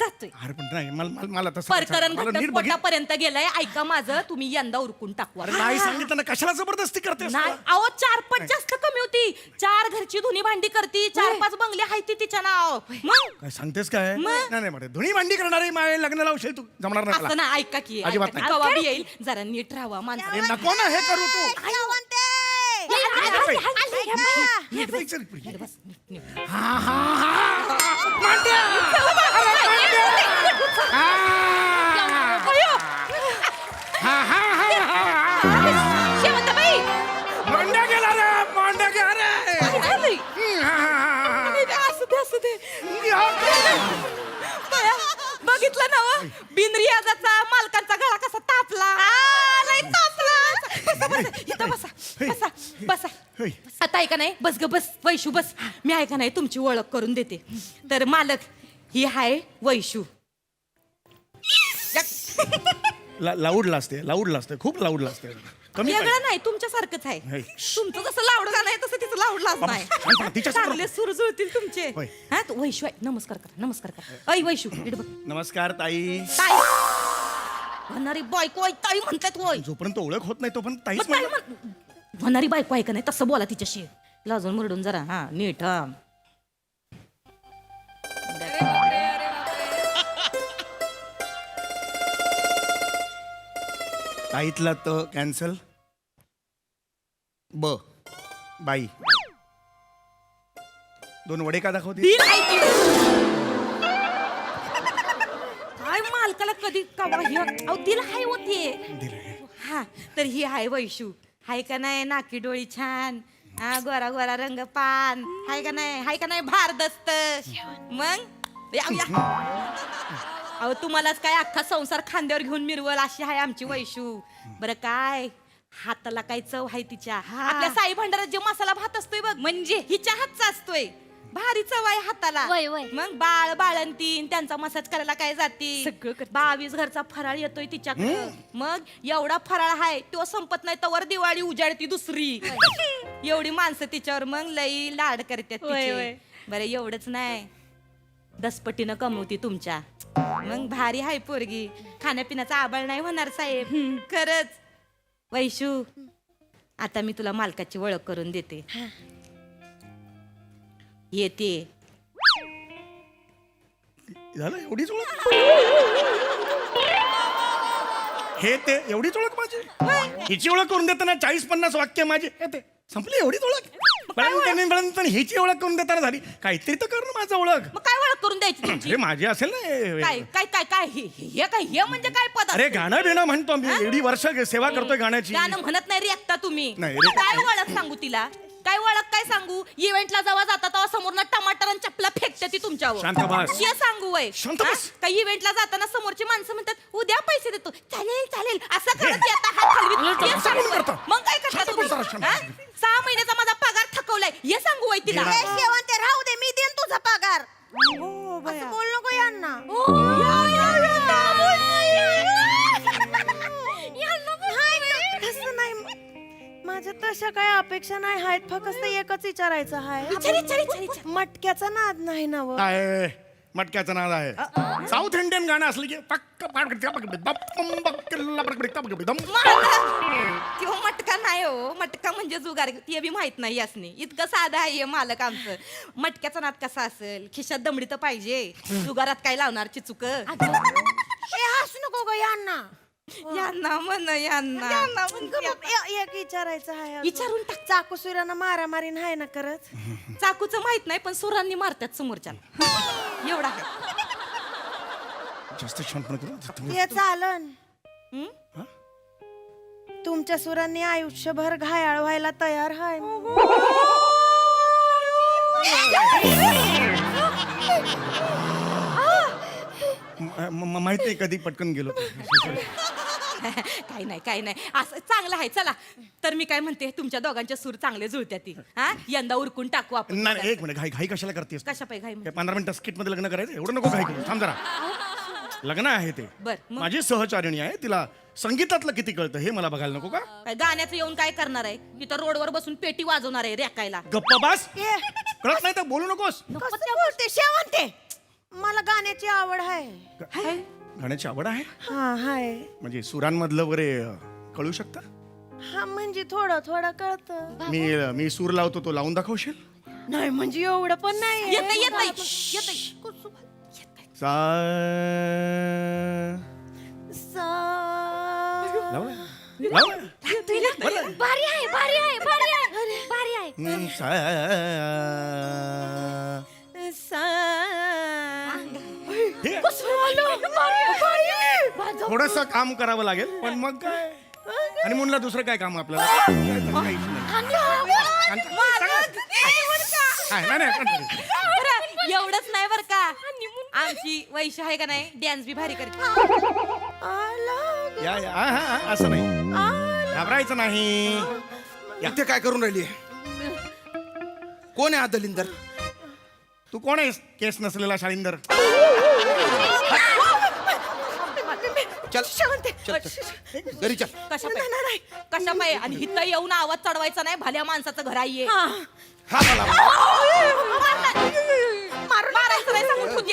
जातोय अरे पण नाही मला तसं परकरण मला नीट बघित घटस्फोटापर्यंत गेलाय ऐका माझं तुम्ही यंदा उरकून टाकवा अरे नाही सांगितलं ना कशाला जबरदस्ती करतेस नाही अहो 4-5 जास्त कमी होती 4 घरची धुनी भांडी करती 4-5 बंगले हाय ती तिच्या नाव मग काय सांगतेस काय नाही नाही बरं धुणी भांडी करणारी माय लग्न लावशील तू जमणार नाही असं मला. ना ऐका की अजिबात ऐका की, नाही. कवा बी येईल जरा नीट राहावा माणसं अरे नको ना हे करू तू मांड्या गेला रे मांड्या गेला रे असू दे बया, बघितलं ना व? बिनरियाजाचा मालकांचा गळा कसा तापला लय तापला बसा, बसा, इथं बसा बसा होय. आता ऐका नाही बस ग बस वैशू बस मी ऐका नाही तुमची ओळख करून देते तर मालक ही हाय वैशू लाऊड लाजते खूप लाऊड लाजते कमी काय? वेगळं नाही तुमच्यासारखंच आहे हे. तुमचं जसं लावडं नाही तसं तिचं लावडलाच नाही शांत राहा, तिच्यासमोर चांगले सुर जुळतील तुमचे होय. हा तू वैशू आहे नमस्कार करा ऐ वैशू इकडे बघ नमस्कार ताई ताई होणारी बायको आहे ताई म्हणतात होय जोपर्यंत ओळख होत नाही तोपर्यंत ताईच मग ताई म्हणतात. होणारी बायको आहे का नाही तसं बोला तिच्याशी लाजून मुरडून जरा हा नीट हा ताईतला त कॅन्सल बाई 2 वडे का दाखवते दिल आहे की. काय मालकाला कधी कवा हे अहो दिल हाय होते दिलंय. हा तर ही हाय वैशू हाय का नाही नाकी डोळी छान हा गोरा गोरा रंग पान हाय का नाही भारदस्त मग या, या. अहो तुम्हालाच काय अख्खा संसार खांद्यावर घेऊन मिरवल अशी हाय आमची वैशू बरं काय हाताला काय चव आहे तिच्या आपल्या साई भंडारात जे मसाला भात असतोय बघ म्हणजे हिच्या हातचा असतोय भारी चव आहे हाताला वय, वय. मग बाळंतीन त्यांचा मसाज करायला काय जाती सगळं करते. 22 घरचा फराळ येतोय तिच्याकडे मग एवढा फराळ आहे तो संपत नाही तवर दिवाळी उजाडती दुसरी एवढी माणसं तिच्यावर मग लई लाड करतात वय, तिचे. वय. बरं एवढंच नाही दसपटीनं कमवती तुमच्या मग भारी हाय पोरगी खाण्यापिण्याचा आबाळ नाही होणार साहेब खरंच वैशू आता मी तुला मालकाची ओळख करून देते येते झालं एवढीच ओळख हे ते एवढीच ओळख माझी हिची ओळख करून देताना 40-50 वाक्य माझी हे ते संपली एवढीच ओळख पण हिची ओळख करून देताना झाली काहीतरी तर कर ना माझं ओळख मग काय ओळख करून द्यायची तुमची अरे माझी असेल ना काय काय काय काय हे म्हणजे काय पद अरे गाणं बिणं म्हणतो मी एवढी वर्ष सेवा करतोय गाण्याची गाणं म्हणत नाही रे एकटा तुम्ही नाही रे. काय ओळख सांगू तिला काय ओळख काय सांगू इव्हेंटला जेव्हा जाता तेव्हा समोरनं टमाटर आणि चपला फेकते ती तुमच्यावर शांत बस. हे सांगू वय शांत बस. काही इव्हेंटला जाताना समोरची माणसं म्हणतात उद्या पैसे देतो चालेल असं करत येता हात हलवीत. हे असं सांगू कोण वय. करतं? मग काय करता शांत तुम्ही बस जरा, शांत. हा? 6 महिन्याचा माझा पगार थकवलाय हे सांगू वय तिला गेला. राहू दे मी देईन तुझा पगार असं बोल नको यांना तसं नाही माझ्या तशा काय अपेक्षा नाही आहेत फक्त एकच विचारायचं आहे मटक्याचा नाद नाही ना व काय मटक्याचं नाद आहे साऊथ इंडियन गाणं असलं की पक्क किंवा मटका नाही हो मटका म्हणजे जुगार ते बी माहित नाही यासनी इतकं साधं आहे हे मालक आमचं मटक्याचा नाद कसा असेल खिशात दमडी तर पाहिजे जुगारात काय लावणार चिचुक हसू नको ग यांना यांना म्हण यांना एक विचारायचं आहे विचारून टाक चाकू सुरांना मारामारी नाही ना करत चाकूचं माहित नाही पण सुरांनी मारतात समोरच्या एवढा आहे. जास्त शांतपणे करू हे चालन तुमच्या सुरांनी आयुष्यभर घायाळ व्हायला तयार आहे माहित नाही कधी पटकन गेलो काही नाही असं चांगलं आहे चला तर मी काय म्हणते तुमच्या दोघांचे सूर चांगले जुळत्या ती हा यंदा उरकून टाकू आपण नाही एक मिनिट घाई कशाला करतेस कशा पाहिजे घाई म्हणजे? 15 मिनिटं स्किट मध्ये लग्न करायचं एवढं नको घाई करू थांब जरा लग्न आहे ते बर, मग? माझी सहचारिणी आहे तिला संगीतातलं किती कळतं हे मला बघायला नको का? काय गाण्याचं येऊन काय करणार आहे तिथं रोडवर बसून पेटी वाजवणार आहे रेकायला. गप्पा बास. कळत नाही तर बोलू नकोस. कसं बोलते शेवंते? मला गाण्याची आवड आहे. गाण्याची आवड आहे हा हाय. म्हणजे सुरांमधलं वगैरे कळू शकतं? हा म्हणजे थोडं थोडं कळतं. मी सूर लावतो, तो लावून दाखवशील? नाही म्हणजे एवढं पण नाही. सा लावलं? लावलं? भारी आहे भारी आहे भारी आहे भारी आहे. सा ठीक आहे. थोडस काम करावं लागेल पण मग काय. आणि मुलाला दुसरं काय काम आपल्याला काहीच नाही. एवढंच नाही बर का आमची वैशी आहे का नाही डॅन्स बी भारी करते. असं नाही घाबरायचं नाही. इथे काय करून राहिली? कोण आहे हा दलिंदर? तू कोण आहेस केस नसलेला शाळिंदर? चल चल चल. घरी चल. कशा पाय आणि हिथं येऊन आवाज चढवायचा नाही भल्या माणसाचं घर आहे. हा मला मारायचं नाही सांगून ठेवते.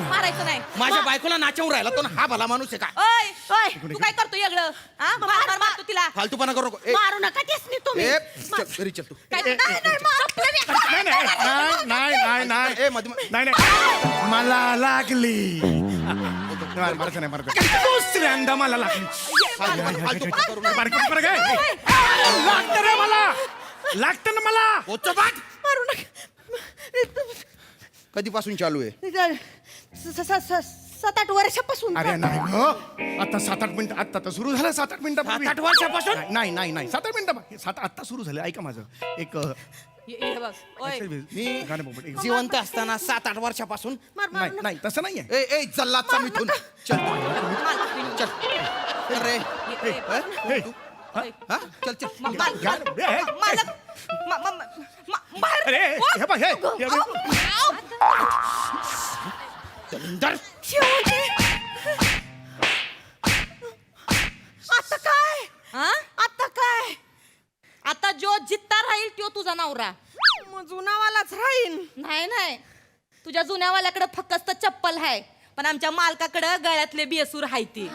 मारायचं नाही. माझ्या बायकोला नाचवून राहिला तो ना. हा भला माणूस आहे काय? ओय ओय तू काय करतो वेगळं? मारतो तिला. फालतूपणा करू नको. ए, मारू नका तेच तुम्ही. ए, चल, घरी चल तू. काय नाही नाही नाही नाही ए मधुमा नाही नाही मला लागली. मारायचं नाही मारायचं. दुसऱ्यांदा मला लागली. लागतं रे मला. लागतं ना मला. होतं बाट. कधीपासून चालू आहे? 7-8 वर्षापासून. अरे नाही ग. आता 7-8 मिनिटं. आता तर सुरू झालं 7-8 मिनिटं. 7-8 वर्षापासून? नाही नाही नाही 7-8 मिनिटं. आता सुरू झालं. ऐका माझं एक हे बघ ओय मी गाणं बघ. एक- जिवंत असताना 7-8 वर्षापासून. नाही नाही तसं नाहीये. ए ए जल्लादचा मिथून. चल चल रे. हे, हा चल चल. गाणं- हे, हे, अरे हे बघ हे बघ. दलिंदर. आता काय? आता काय? आता जो जित्ता राहील तो तुझा नवरा. मग जुनावालाच राहील. नाही नाही तुझ्या जुन्यावाल्याकडे फक्त चप्पल आहे पण आमच्या मालकाकडे गळ्यातले बेसूर आहे ती.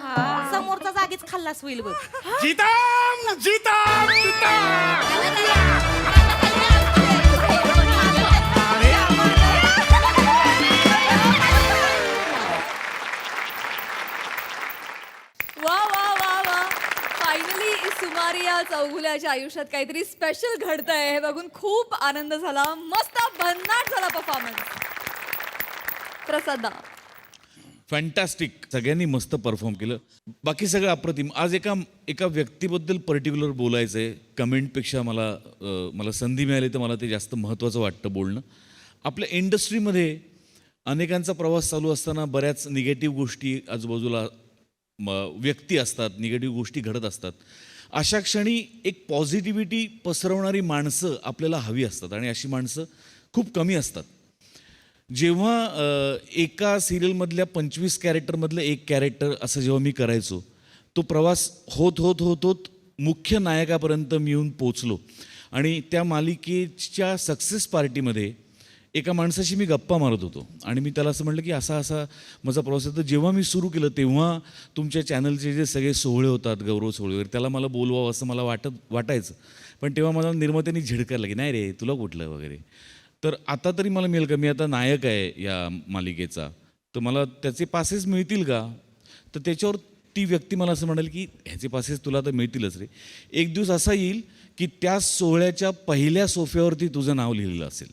समोरचा जागीच खाल्लास होईल बघ. जीताम जीताम जीताम. वा वा वा वा फायनली सुमारिया चौगुल्याच्या आयुष्यात काहीतरी स्पेशल घडतंय हे बघून खूप आनंद झाला. मस्त भन्नाट झाला परफॉर्मन्स. प्रसादा फॅन्टॅस्टिक. सगळ्यांनी मस्त परफॉर्म केलं. बाकी सगळं अप्रतिम. आज एका व्यक्तीबद्दल पर्टिक्युलर बोलायचं आहे. कमेंटपेक्षा मला संधी मिळाली तर मला ते जास्त महत्त्वाचं वाटतं बोलणं. आपल्या इंडस्ट्रीमध्ये अनेकांचा प्रवास चालू असताना बऱ्याच निगेटिव्ह गोष्टी आजूबाजूला व्यक्ती असतात, निगेटिव्ह गोष्टी घडत असतात. अशा क्षणी एक पॉझिटिव्हिटी पसरवणारी माणसं आपल्याला हवी असतात आणि अशी माणसं खूप कमी असतात. जेव्हा एका सिरियलमधल्या 25 कॅरेक्टरमधलं एक कॅरेक्टर असं जेव्हा मी करायचो तो प्रवास होत होत होत होत मुख्य नायकापर्यंत मी येऊन पोचलो आणि त्या मालिकेच्या सक्सेस पार्टीमध्ये एका माणसाशी मी गप्पा मारत होतो आणि मी त्याला असं म्हटलं की असा माझा प्रवास आहे. तर जेव्हा मी सुरू केलं तेव्हा तुमच्या चॅनलचे जे सगळे सोहळे होतात, गौरव सोहळे वगैरे, त्याला मला बोलवावं असं मला वाटायचं. पण तेव्हा मला निर्मात्यांनी झिडकायला की नाही रे तुला कुठलं वगैरे. तर आता तरी मला मिळेल का? मी आता नायक आहे या मालिकेचा तर मला त्याचे पासेस मिळतील का? तर त्याच्यावर ती व्यक्ती मला असं म्हणाली की ह्याचे पासेस तुला तर मिळतीलच रे. एक दिवस असा येईल की त्या सोहळ्याच्या पहिल्या सोफ्यावरती तुझं नाव लिहिलेलं असेल.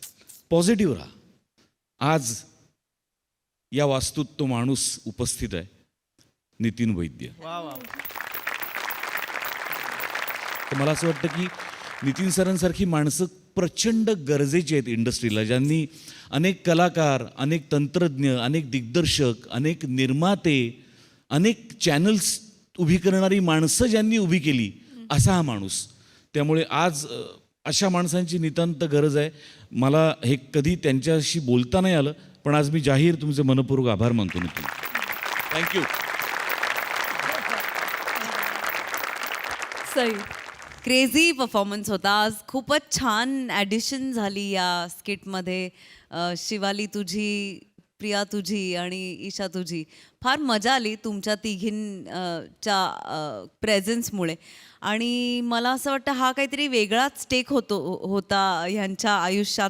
पॉझिटिव्ह राहा. आज या वास्तूत तो माणूस उपस्थित आहे, नितीन वैद्य. तर मला असं वाटतं की नितीन सरांसारखी माणसं प्रचंड गरजेची आहेत इंडस्ट्रीला, ज्यांनी अनेक कलाकार, अनेक तंत्रज्ञ, अनेक दिग्दर्शक, अनेक निर्माते, अनेक चॅनल्स उभी करणारी माणसं ज्यांनी उभी केली असा हा माणूस. त्यामुळे आज अशा माणसांची नितांत गरज आहे. मला हे कधी त्यांच्याशी बोलता नाही आलं पण आज मी जाहीर तुमचे मनपूर्वक आभार मानतो Nitin. Thank you. Sai. Crazy performance होता आज. खूपच छान ॲडिशन झाली या स्किटमध्ये. शिवाली तुझी, प्रिया तुझी आणि ईशा तुझी. फार मजा आली तुमच्या तिघींच्या प्रेझेन्समुळे. आणि मला असं वाटतं हा काहीतरी वेगळाच स्टेक होता ह्यांच्या आयुष्यात.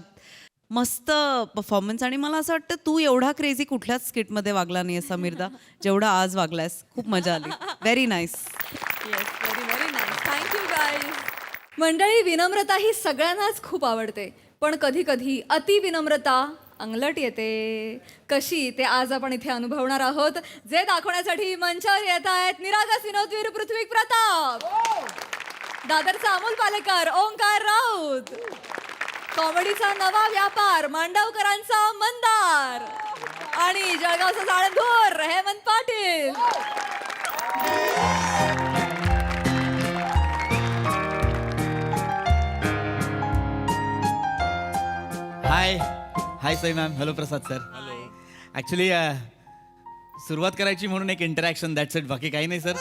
मस्त परफॉर्मन्स. आणि मला असं वाटतं तू एवढा क्रेझी कुठल्याच स्किटमध्ये वागला नाही आहे समीरदा जेवढा आज वागलायस. खूप मजा आली. Very nice. Yes, very very nice. Thank you guys. मंडळी, विनम्रता ही सगळ्यांनाच खूप आवडते, पण कधी कधी अति विनम्रता अंगलट येते. कशी ते आज आपण इथे अनुभवणार आहोत, जे दाखवण्यासाठी मंचावर येत आहेत निरागस विनोदवीर पृथ्वी प्रताप, दादरचा अमोल पालेकर, ओंकार राऊत, कॉमेडीचा नवा व्यापार मांडवकरांचा मंदार आणि जळगावचा जाळंधूर हेमंत पाटील. हाय सई मॅम. हॅलो प्रसाद सर. ॲक्च्युली सुरुवात करायची म्हणून एक इंटरॅक्शन, दॅट्स इट. बाकी काही नाही सर.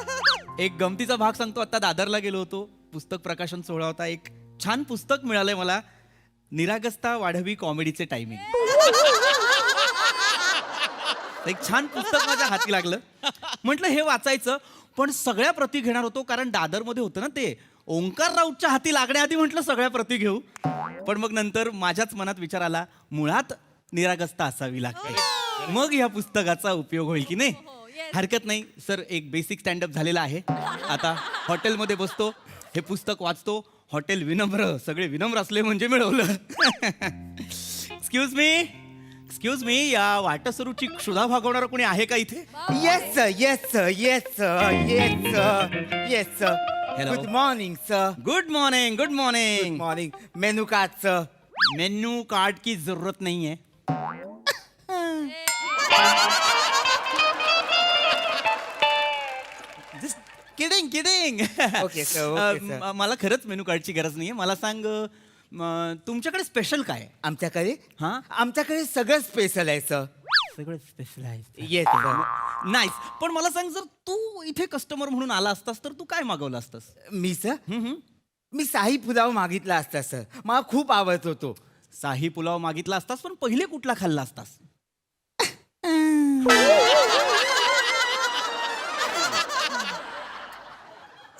एक गमतीचा भाग सांगतो. आता दादरला गेलो होतो, पुस्तक प्रकाशन सोहळा होता. एक छान पुस्तक मिळालंय मला, निरागसता वाढवी कॉमेडीचे टायमिंग. एक छान पुस्तक माझ्या हाती लागलं. म्हटलं हे वाचायचं, पण सगळ्या प्रती घेणार होतो कारण दादरमध्ये होतं ना ते. ओंकार राऊतच्या हाती लागण्याआधी म्हटलं सगळ्या प्रती घेऊ, पण मग नंतर माझ्याच मनात विचार आला, मुळात निरागसता असावी लागते, मग या पुस्तकाचा उपयोग होईल की नाही. हरकत नाही सर. एक बेसिक स्टँडअप झालेला आहे. आता हॉटेलमध्ये बसतो, हे पुस्तक वाचतो. हॉटेल विनम्र, सगळे विनम्र असले म्हणजे मिळवलं. एक्सक्यूज मी, या वाटसरूची क्षुधा भागवणारा कोणी आहे का इथे? Yes yes yes yes yes. Hello. Good morning sir. Good morning. Good morning. Morning. Menu card sir. Menu card की जरूरत नहीं है. Kidding. Okay, sir, okay, sir. मला खरंच मेनू कार्डची गरज नाहीये. मला सांग, तुमच्याकडे स्पेशल काय आहे? आमच्याकडे हा? आमच्याकडे सगळं स्पेशल आहे सर. सगळं स्पेशल आहे. Yes sir. नाईस. पण मला सांग, जर तू इथे कस्टमर म्हणून आला असतास तर तू काय मागवलं असतास? मी सर मी शाही पुलाव मागितला असता सर. मला खूप आवडत होतो. शाही पुलाव मागितला असतास, पण पहिले कुठला खाल्ला असतास?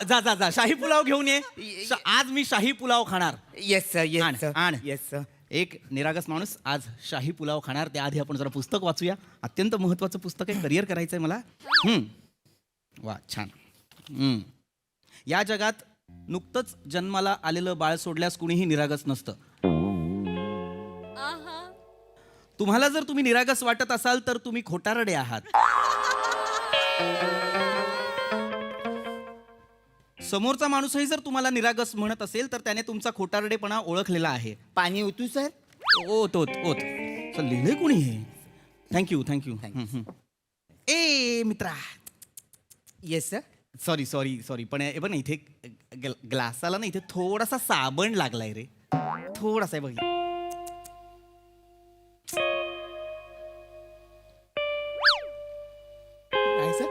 जा शाही पुलाव घेऊन ये. आज मी शाही पुलाव खाणार. Yes sir. येस आण, सर. आण. Yes sir. एक निरागस माणूस आज शाही पुलाव खाणार. त्याआधी आपण जरा पुस्तक वाचूया. अत्यंत महत्वाचं पुस्तक आहे. करिअर करायचंय मला. वा छान. या जगात नुकतंच जन्माला आलेलं बाळ सोडल्यास कुणीही निरागस नसतं. तुम्हाला जर तुम्ही निरागस वाटत असाल तर तुम्ही खोटारडे आहात. समोरचा माणूसही जर तुम्हाला निरागस म्हणत असेल तर त्याने तुमचा खोटारडेपणा ओळखलेला आहे. पाणी ओतू सर. ओत सर. लिहिलंय कुणी हे? थँक्यू. ए मित्रा. Yes sir. सॉरी पण हे बघ ना, इथे ग्लासाला ना इथे थोडासा साबण लागलाय रे. थोडासा बघ. काय सर?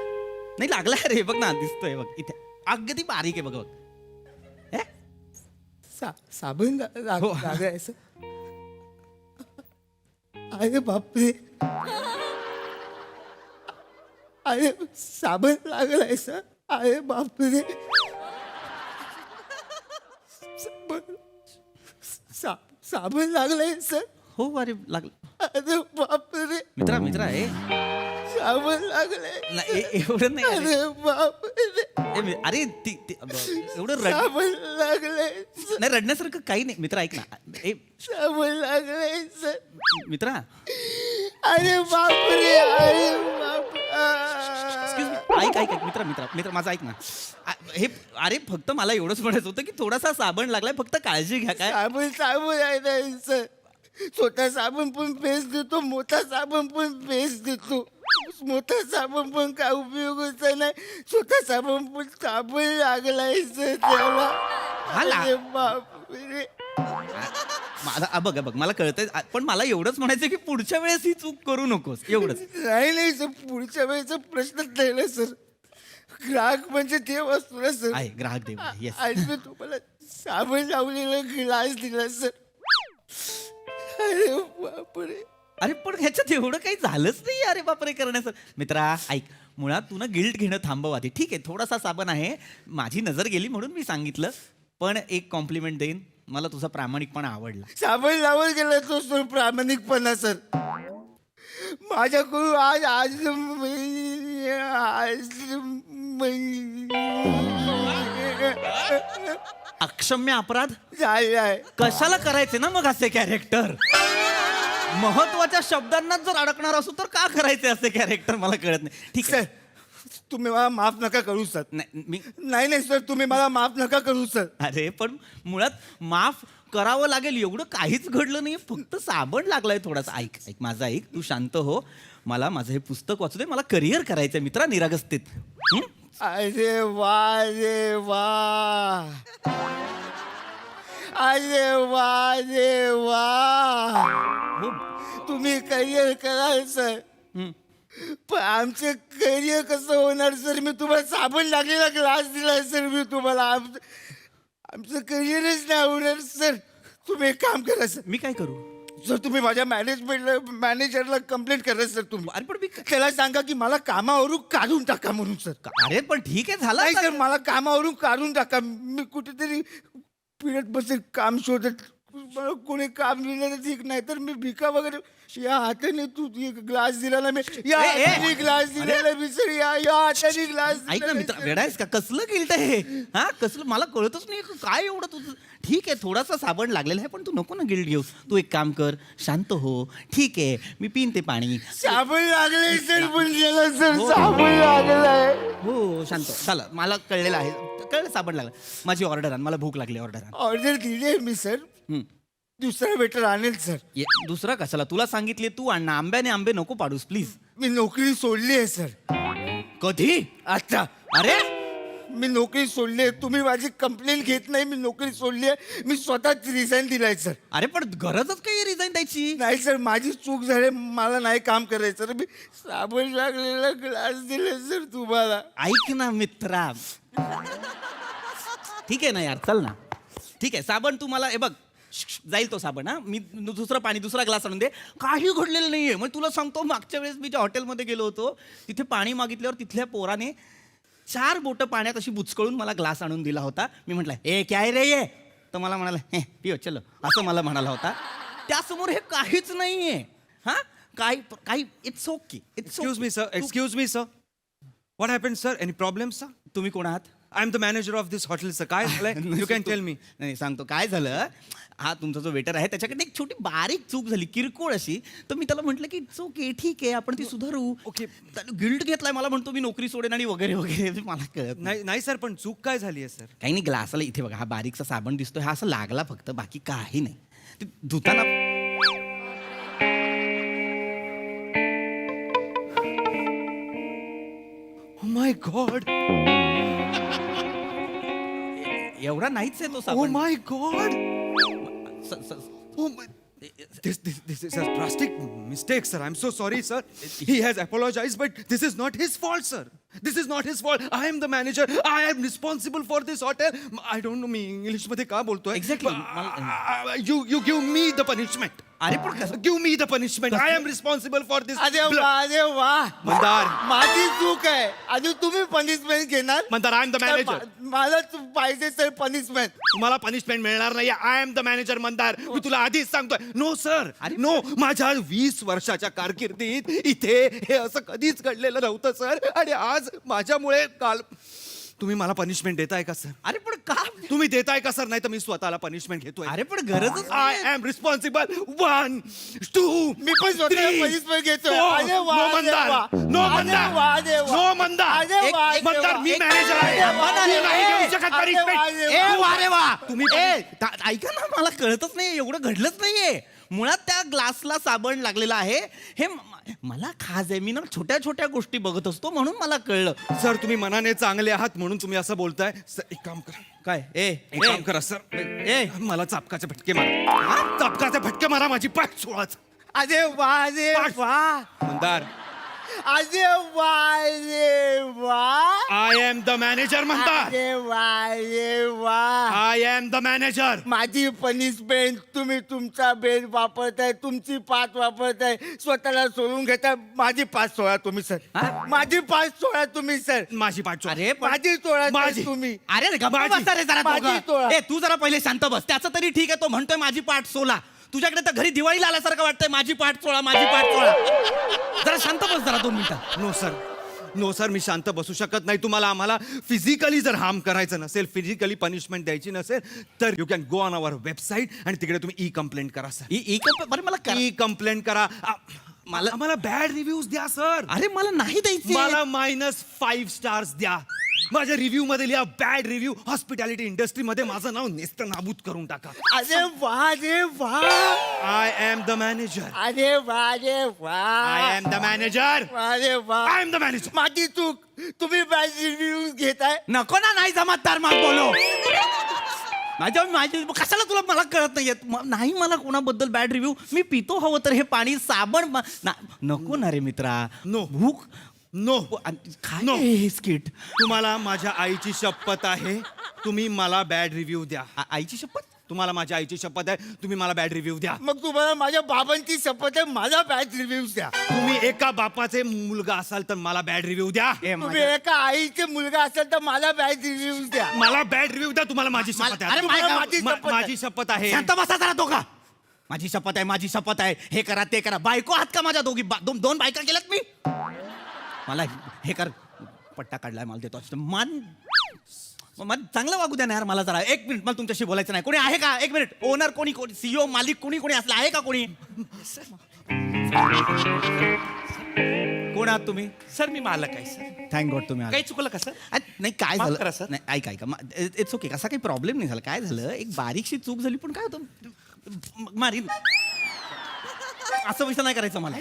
नाही लागलाय रे. बघ ना, दिसतोय बघ इथे. अगदी बारीक आहे बघ. साबण हो. लागलाय सर. अरे बापरे. अरे साबण लागलाय सर. अरे बापरे. साबण लागलाय सर. हो अरे लागलं. अरे बापरे. मित्रा हे साबण लागलाय. एवढं नाही. अरे बापरे. अरे एवढं साबण लागलाय. नाही, रडण्यासारखं काही नाही. मित्रा ऐक ना. साबण लागलाय सर. मित्रा अरे बापरे. अरे ऐक मित्र माझं ऐक ना. हे अरे फक्त मला एवढंच म्हणायचं होतं की थोडासा साबण लागलाय, फक्त काळजी घ्या. काय साबण आहे ना सर. छोटा साबण पण पेस्ट देतो, मोठा साबण पण पेस्ट देतो. मोठा साबण पण काय उपयोगाचा नाही. छोटा साबण पण साबण लागलाय सर त्याला. अरे बापरे. बघ मला कळतंय, पण मला एवढंच म्हणायचं की पुढच्या वेळेस ही चूक करू नकोस. एवढंच. नाही सर, पुढच्या वेळेचा प्रश्नच नाही ना सर. ग्राहक म्हणजे देव असतो ना सर. आहे ग्राहक देव येस. आणि मी तुम्हाला साबण लावलेला ग्लास दिला सर. अरे बापरे. अरे पण ह्याच्यात एवढं काही झालंच नाही अरे बापरे करण्याचं मित्रा. ऐक मुळात तू ना गिल्ट घेणं थांबव आधी. ठीक आहे थोडासा साबण आहे, माझी नजर गेली म्हणून मी सांगितलं. पण एक कॉम्प्लिमेंट देईन, मला तुझा प्रामाणिकपणा आवडला. साबण लावत गेला तो सर प्रामाणिकपणा सर. माझ्याकडून आज आज अक्षम्य अपराध झालाय. कशाला करायचे ना मग असे कॅरेक्टर? महत्वाच्या शब्दांनाच जर अडकणार असू तर का करायचे असे कॅरेक्टर मला कळत नाही. ठीक सर आहे तुम्ही मला माफ नका करू सर. नाही सर तुम्ही मला माफ नका करू सर. अरे पण मुळात माफ करावं लागेल एवढं काहीच घडलं नाही, फक्त साबण लागलाय थोडासा. ऐक ऐक माझं ऐक, तू शांत हो. मला माझं हे पुस्तक वाचू दे, मला करिअर करायचंय मित्रा निरागसतेत. अरे वा रे वा. अरे वा रे वा. तुम्ही करिअर कराल सर, पण आमचं करिअर कसं होणार सर? मी तुम्हाला साबण लागलेला ग्लास दिला सर. मी तुम्हाला आमचं करिअरच नाही होणार सर. तुम्ही एक काम करा सर. मी काय करू सर? तुम्ही माझ्या मॅनेजरला कंप्लेंट करा सर. तुम्ही अरे पण मी त्याला सांगा की मला कामावरून काढून टाका म्हणून सर. अरे पण ठीक आहे झालं नाही आता. सर मला कामावरून काढून टाका. मी कुठेतरी पिढत बसेल काम शोधत. मला कोणी काम दिलं तर ठीक, नाही तर मी भिका वगैरे. या हाताने तू ग्लास दिला ना मी, या हाताने ग्लास दिलेला मी सर. या हाताने ग्लास. ऐक ना मित्रा वेडायस का? कसलं गिल्ट आहे हा? कसलं मला कळतच नाही काय एवढं तुझं. ठीक आहे थोडासा साबण लागलेला आहे, पण तू नको ना गिल्ट घेऊ. तू एक काम कर, शांत हो. ठीक आहे मी पिन ते पाणी. साबण लागले सर, पण गेला सर साबण लागलाय. हो शांत हो. चला मला कळलेलं आहे, कळलं साबण लागलं. माझी ऑर्डर आण, मला भूक लागली. ऑर्डर आण. ऑर्डर दिली आहे मी सर. दुसरा वेटर आणेल सर. दुसरा कशाला? तुला सांगितले तू आण ना. आंब्याने आंबे नको पाडूस प्लीज. मी नोकरी सोडली आहे सर. कधी? आता. अरे मी नोकरी सोडली आहे. तुम्ही माझी कंप्लेंट घेत नाही. मी नोकरी सोडली आहे. मी स्वतःच रिझाईन दिलाय सर. अरे पण गरजच काही रिझाईन द्यायची नाही सर माझी चूक झाली. मला नाही काम करायचं सर. मी साबण लागलेला ग्लास दिले सर तुम्हाला. ऐक ना मित्रा, ठीक आहे ना यार, चल ना. ठीक आहे साबण तू मला हे बघ जाईल तो साबण. हा मी दुसरं पाणी दुसरा ग्लास आणून दे. काही घडलेलं नाहीये. मग तुला सांगतो मागच्या वेळेस मी ज्या हॉटेलमध्ये गेलो होतो तिथे पाणी मागितल्यावर तिथल्या पोराने 4 बोटं पाण्यात अशी बुचकळून मला ग्लास आणून दिला होता. मी म्हटलं ए काय रे ये, तर मला म्हणाला हे पिओ चलो, असं मला म्हणाला होता. त्यासमोर हे काहीच नाहीये. हा काही काही it's okay. Excuse me, sir. Excuse me, sir. What happened, sir? Any problems, sir? तुम्ही कोण आहात? I'm the manager of this hotel, sir. काय झालंय? You can tell me. नाही सांगतो काय झालं. हा तुमचा जो वेटर आहे त्याच्याकडे एक छोटी बारीक चूक झाली, किरकोळ अशी. तर मी त्याला म्हटलं की इट्स ओके, ठीक आहे आपण ती सुधारू. ओके. गिल्ट घेतलाय, मला म्हणतो मी नोकरी सोडेन आणि वगैरे वगैरे. मला कळत नाही नाही सर, पण चूक काय झाली आहे सर? काही नाही. ग्लासाला इथे बघा हा बारीकसा साबण दिसतोय, हा असं लागला फक्त, बाकी काही नाही. ते धुताना Oh my God. एवढा नाहीच आहे तो Oh साबण. my God. स- स- Oh my. This is a drastic mistake, sir. I'm so sorry, sir. He has apologized, but this is not his fault, sir. This is not his fault. I am the manager. I am responsible for this hotel. I don't know me English मध्ये का बोलतोय. Exactly. You give me the punishment. अरे पण कसं? Give me the punishment. I am responsible for this. अरे वा अरे वा. मंदार. माझी चूक आहे. आधी तुम्ही पनिशमेंट घेणार. Mandar, I am the manager. मला पाहिजे सर पनिशमेंट. तुम्हाला पनिशमेंट मिळणार नाही. I am the manager Mandar. मी तुला आधीच सांगतोय. No sir, no. माझ्या 20 वर्षाच्या कारकिर्दीत इथे हे असं कधीच घडलेलं नव्हतं सर. आणि आज माझ्यामुळे काल तुम्ही मला पनिशमेंट देताय का सर? अरे पण का? तुम्ही देताय का सर? नाही तर मी स्वतःला पनिशमेंट घेतोय. अरे पण गरजच आय एम रिस्पॉन्सिबल. 1 2 मी पण स्वतःला punishment घेतोय. अरे वा, नो अरे मंदार. वा. नो अरे मंदार. वा, अरे वा. नो मंदार. अरे वा, अरे मंदार वा. मी मॅनेजर आहे. अरे वा, मी नाही अरे घेऊ शकत वा, punishment. अरे वा. ए वा रे वा. तुम्ही ऐका ना, मला कळतच नाही, एवढं घडलंच नाहीये. मुळात त्या ग्लासला साबण लागलेला आहे हे मला खास आहे. मी ना छोट्या छोट्या गोष्टी बघत असतो म्हणून मला कळलं. सर तुम्ही मनाने चांगले आहात म्हणून तुम्ही असं बोलताय. सर एक काम करा. काय? एक काम करा सर. ए मला चापकाचे फटके मारा. चापकाचे फटके मारा माझी पाठ सोळाच. अरे वा अरे वा. मंदार अरे वा रे वा आय एम द मॅनेजर म्हणतात अरे वा रे वा आय एम द मॅनेजर. माझी पनिशमेंट तुम्ही तुमचा बेड वापरताय तुमची पाच वापरताय स्वतःला सोडून घेताय माझी पाच सोळा तुम्ही सर माझी पाच सोळा तुम्ही सर माझी पाठ अरे पण- माझी सोळा माझी. तुम्ही अरे गप्पा माझी- बसा रे जरा माझी दोघं. तोळा. ए तू जरा पहिले शांत बस त्याचं तरी ठीक आहे तो म्हणतोय माझी पाठ सोला तुझ्याकडे तर घरी दिवाळीला आल्यासारखं वाटतंय माझी पाठ सोळा माझी पाठ सोळा जरा शांत बस जरा 2 मिनिटं. नो सर मी शांत बसू शकत नाही. तुम्हाला आम्हाला फिजिकली जर हार्म करायचं नसेल फिजिकली पनिशमेंट द्यायची नसेल तर you can go on our website आणि तिकडे तुम्ही ई कंप्लेंट करा सर. बरं मला ई कंप्लेंट करा. मला बॅड रिव्ह्यूज द्या सर. अरे मला नाही द्यायची मला -5 स्टार्स द्या. माझ्या रिव्ह्यू मध्ये लिहा बॅड रिव्ह्यू. हॉस्पिटॅलिटी इंडस्ट्री मध्ये माझं नाव नेस्त नाबूद करून टाका. अरे वा रे वा आय एम द मॅनेजर. अरे वा रे वा आय एम द मॅनेजर. अरे वा आय एम द मॅनेजर. माझी चूक तुम्ही बॅड रिव्ह्यूज घेताय नको ना नाही जमत तर मग बोलो माझी कशाला तुला मला कळत नाहीये नाही मला कोणाबद्दल बॅड रिव्ह्यू मी पितो हवं तर हे पाणी साबण नको ना रे मित्रा नो. भूक नो काय No. हे स्किट तुम्हाला माझ्या आईची शपथ आहे तुम्ही मला बॅड रिव्ह्यू द्या. आईची शपथ तुम्हाला माझ्या आईची शपथ आहे तुम्ही मला बॅड रिव्ह्यू द्या. मग तुम्हाला माझ्या बाबांची शपथ आहे मला बॅड रिव्ह्यूज द्या तुम्ही एका बापाचे मुलगा असाल तर मला बॅड रिव्ह्यू द्या. तुम्ही एका आईचे मुलगा असेल तर मला बॅड रिव्ह्यूज द्या मला बॅड रिव्ह्यू द्या. तुम्हाला माझी शपथ अरे आहे. तुम्हाला माझी मा- शपथ आहे. माझी शपथ आहे. शांत बसा जरा दोघा माझी शपथ आहे माझी शपथ आहे हे करा ते करा बायको आहात का माझ्या दोन बायका केल्यात मी मला हे कर पट्टा काढलाय मला देतो मन चांगलं वागू द्या ना यार मला जरा 1 मिनिट मला तुमच्याशी बोलायचं नाही कोणी आहे का 1 मिनिट ओनर कोणी सीईओ मालिक कोणी असलं आहे का कोणी कोण आहात तुम्ही सर मी मालक आहे सर. थँक गॉड तुम्ही आलात. काही चुकलं का सर? नाही काय माफ झालं करा, सर. नाही ऐका इट्स ओके असा काही प्रॉब्लेम नाही झाला काय झालं एक बारीकशी चूक झाली पण काय होतं मारीन असं वैसा नाही करायचं मला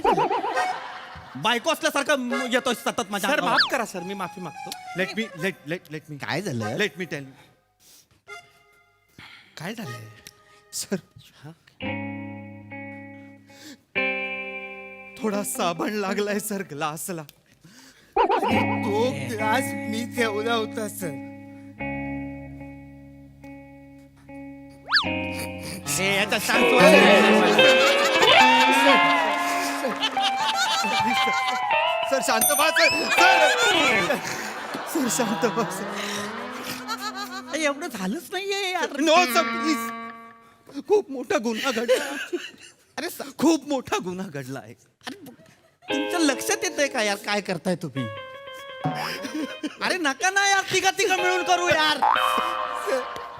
बायको असल्यासारखं येतोय सतत माझ्या सर अंगावर. माफ करा सर मी माफी मागतो. लेट मी काय झालं लेट मी टेल काय झालंय सर थोडा साबण लागलाय सर ग्लासला. तो ग्लास मी ठेवला होता सर हे याचा शांत व्हा. सर शांत व्हा सर शांत व्हा सर. एवढं झालंच नाहीये यार नो सर प्लीज खूप मोठा गुन्हा घडला. अरे खूप मोठा गुन्हा घडला आहे. अरे तुमच्या लक्षात येतंय का यार काय करताय तुम्ही अरे नका ना यार तिघा मिळून करू यार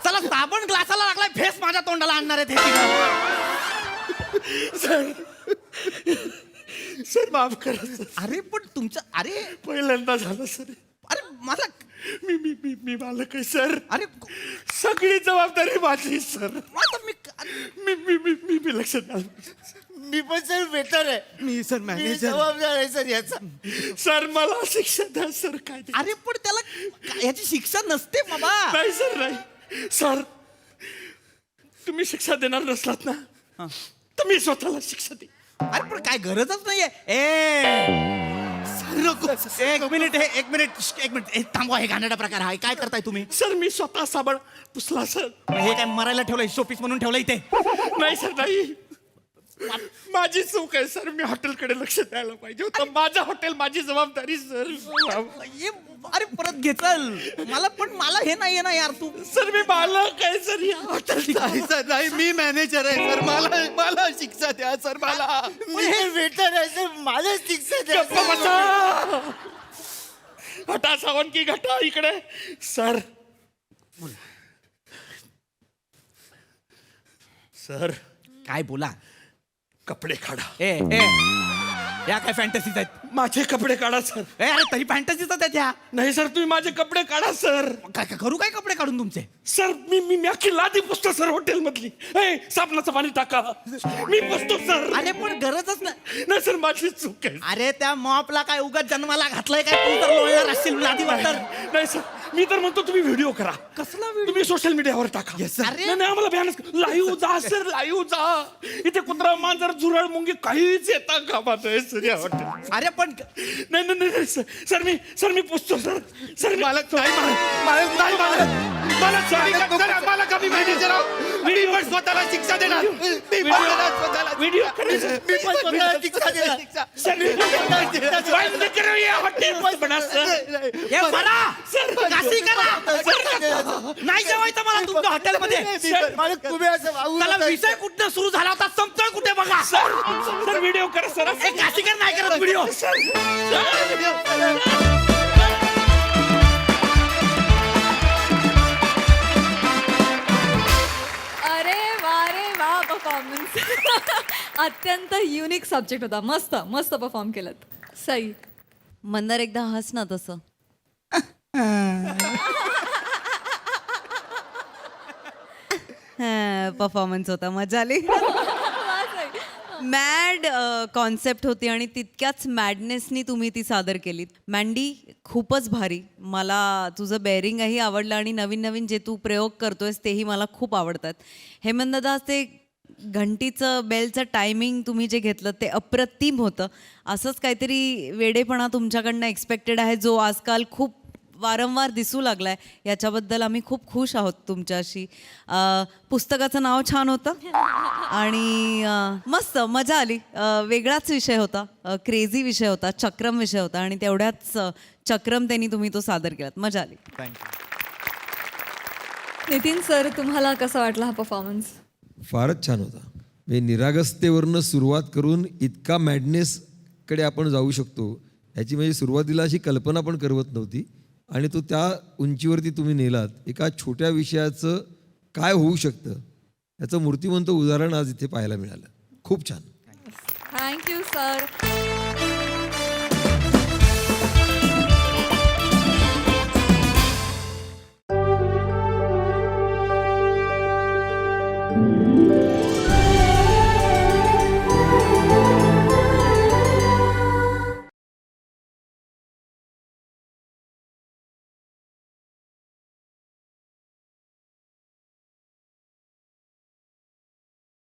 चला साबण ग्लासाला लागलाय फेस माझ्या तोंडाला आणणार आहेत हे तिघं. सर माफ करा सर. अरे पण तुमचं अरे पहिल्यांदा झालं सर. अरे मला मी मी मी मी मालक आहे सर. अरे सगळी जबाबदारी माझी सर. आता मी मी मी मी मी मी लक्षात आलं. मी पण सर वेटर आहे मी सर मी मॅनेजर. जबाबदार आहे सर याचा सर मला शिक्षा द्या सर. काय ते- अरे पण त्याला याची शिक्षा नसते बाबा नाही सर नाही सर तुम्ही शिक्षा देणार नसलात ना तर मी स्वतःला शिक्षा दे. अरे पण काय गरजच नाहीये ए एक मिनिट हे थांबवा हे घाणेरडा प्रकार आहे काय करताय तुम्ही सर मी स्वतः साबण पुसला सर. हे काय मरायला ठेवलंय शोपीस म्हणून ठेवलं इथे नाही सर नाही माझी चूक आहे सर. मी हॉटेलकडे लक्ष द्यायला पाहिजे होतं. माझं हॉटेल माझी जबाबदारी सर. अरे परत घेचल मला हे नाहीये ना यार तू सर मी मालक आहे सर या हॉटेल. नाही सर नाही मी मॅनेजर आहे सर. मला शिक्षा द्या सर. मला मी वेटर आहे सर मला शिक्षा द्या गप्प बसा. हटा सावन की घटा इकडे सर. सर काय बोला कपडे काढा. ए या काय फॅन्टसीज आहेत माझे कपडे काढा सर. अरे तरी फॅन्टसीच त्याच्या नाही सर तुम्ही माझे कपडे काढा सर. काय करू काय कपडे काढून तुमचे सर मी अख्खी लादी पुसतो सर हॉटेल मधली. साबणाचं पाणी टाका मी पुसतो सर. अरे पण गरजच नाही नाही सर माझी चूक आहे. अरे त्या मॉपला काय उगाच जन्माला घातलंय काय तू तर लोळणार असशील लादी वाटर नाही सर मी तर म्हणतो तुम्ही व्हिडिओ करा. कसला तुम्ही सोशल मीडियावर टाका. नाही नाही, आम्हाला भयानक लाईव्ह जा सर, लाईव्ह जा. इथे कुत्रा मांजर झुरळ मुंगी काहीच येता कामा नये सर या हॉटेल. अरे पण नाही नाही नाही सर मी पुसतो सर. सर मला कमी मॅनेजर मी पण स्वतःला शिक्षा देणार. मी पण स्वतःला व्हिडिओ मी पण स्वतःला शिक्षा देणार. बंद करो ये हॉटेल बना सर. हे बरा काशी करा. नाही जेवायचं मला तुमच्या हॉटेलमध्ये. तुम्ही असं वागू त्याला नका. विषय कुठं सुरू झाला होता संपतोय कुठे बघा. सर व्हिडिओ करा सर. हे काशीकर नाही करत व्हिडिओ. अरे वा परफॉर्मन्स. अत्यंत युनिक सब्जेक्ट होता. मस्त मस्त परफॉर्म केलं. सई. मंदार एकदा हस ना तसं. परफॉर्मन्स होता, मजा आली. मॅड कॉन्सेप्ट होती आणि तितक्याच मॅडनेसनी तुम्ही ती सादर केलीत. मँडी खूपच भारी. मला तुझं बेअरिंगही आवडलं आणि नवीन नवीन जे तू प्रयोग करतोयस तेही मला खूप आवडतात. हेमंत दादा, ते घंटीचं बेलचं टायमिंग तुम्ही जे घेतलं ते अप्रतिम होतं. असंच काहीतरी वेडेपणा तुमच्याकडनं एक्सपेक्टेड आहे जो आजकाल खूप वारंवार दिसू लागलाय. याच्याबद्दल आम्ही खूप खुश आहोत तुमच्याशी. पुस्तकाचं नाव छान होतं आणि मस्त मजा आली. वेगळाच विषय होता, क्रेझी विषय होता, चक्रम विषय होता आणि तेवढ्याच चक्रमतेनी तुम्ही तो सादर केलात. मजा आली. नितीन सर, तुम्हाला कसा वाटला हा परफॉर्मन्स? फारच छान होता. म्हणजे निरागसतेवरनं सुरुवात करून इतका मॅडनेसकडे आपण जाऊ शकतो ह्याची म्हणजे सुरुवातीला अशी कल्पना पण करवत नव्हती. आणि तो त्या उंचीवरती तुम्ही नेलात. एका छोट्या विषयाचं काय होऊ शकतं याचं मूर्तिमंत उदाहरण आज इथे पाहायला मिळालं. खूप छान. Thank you sir.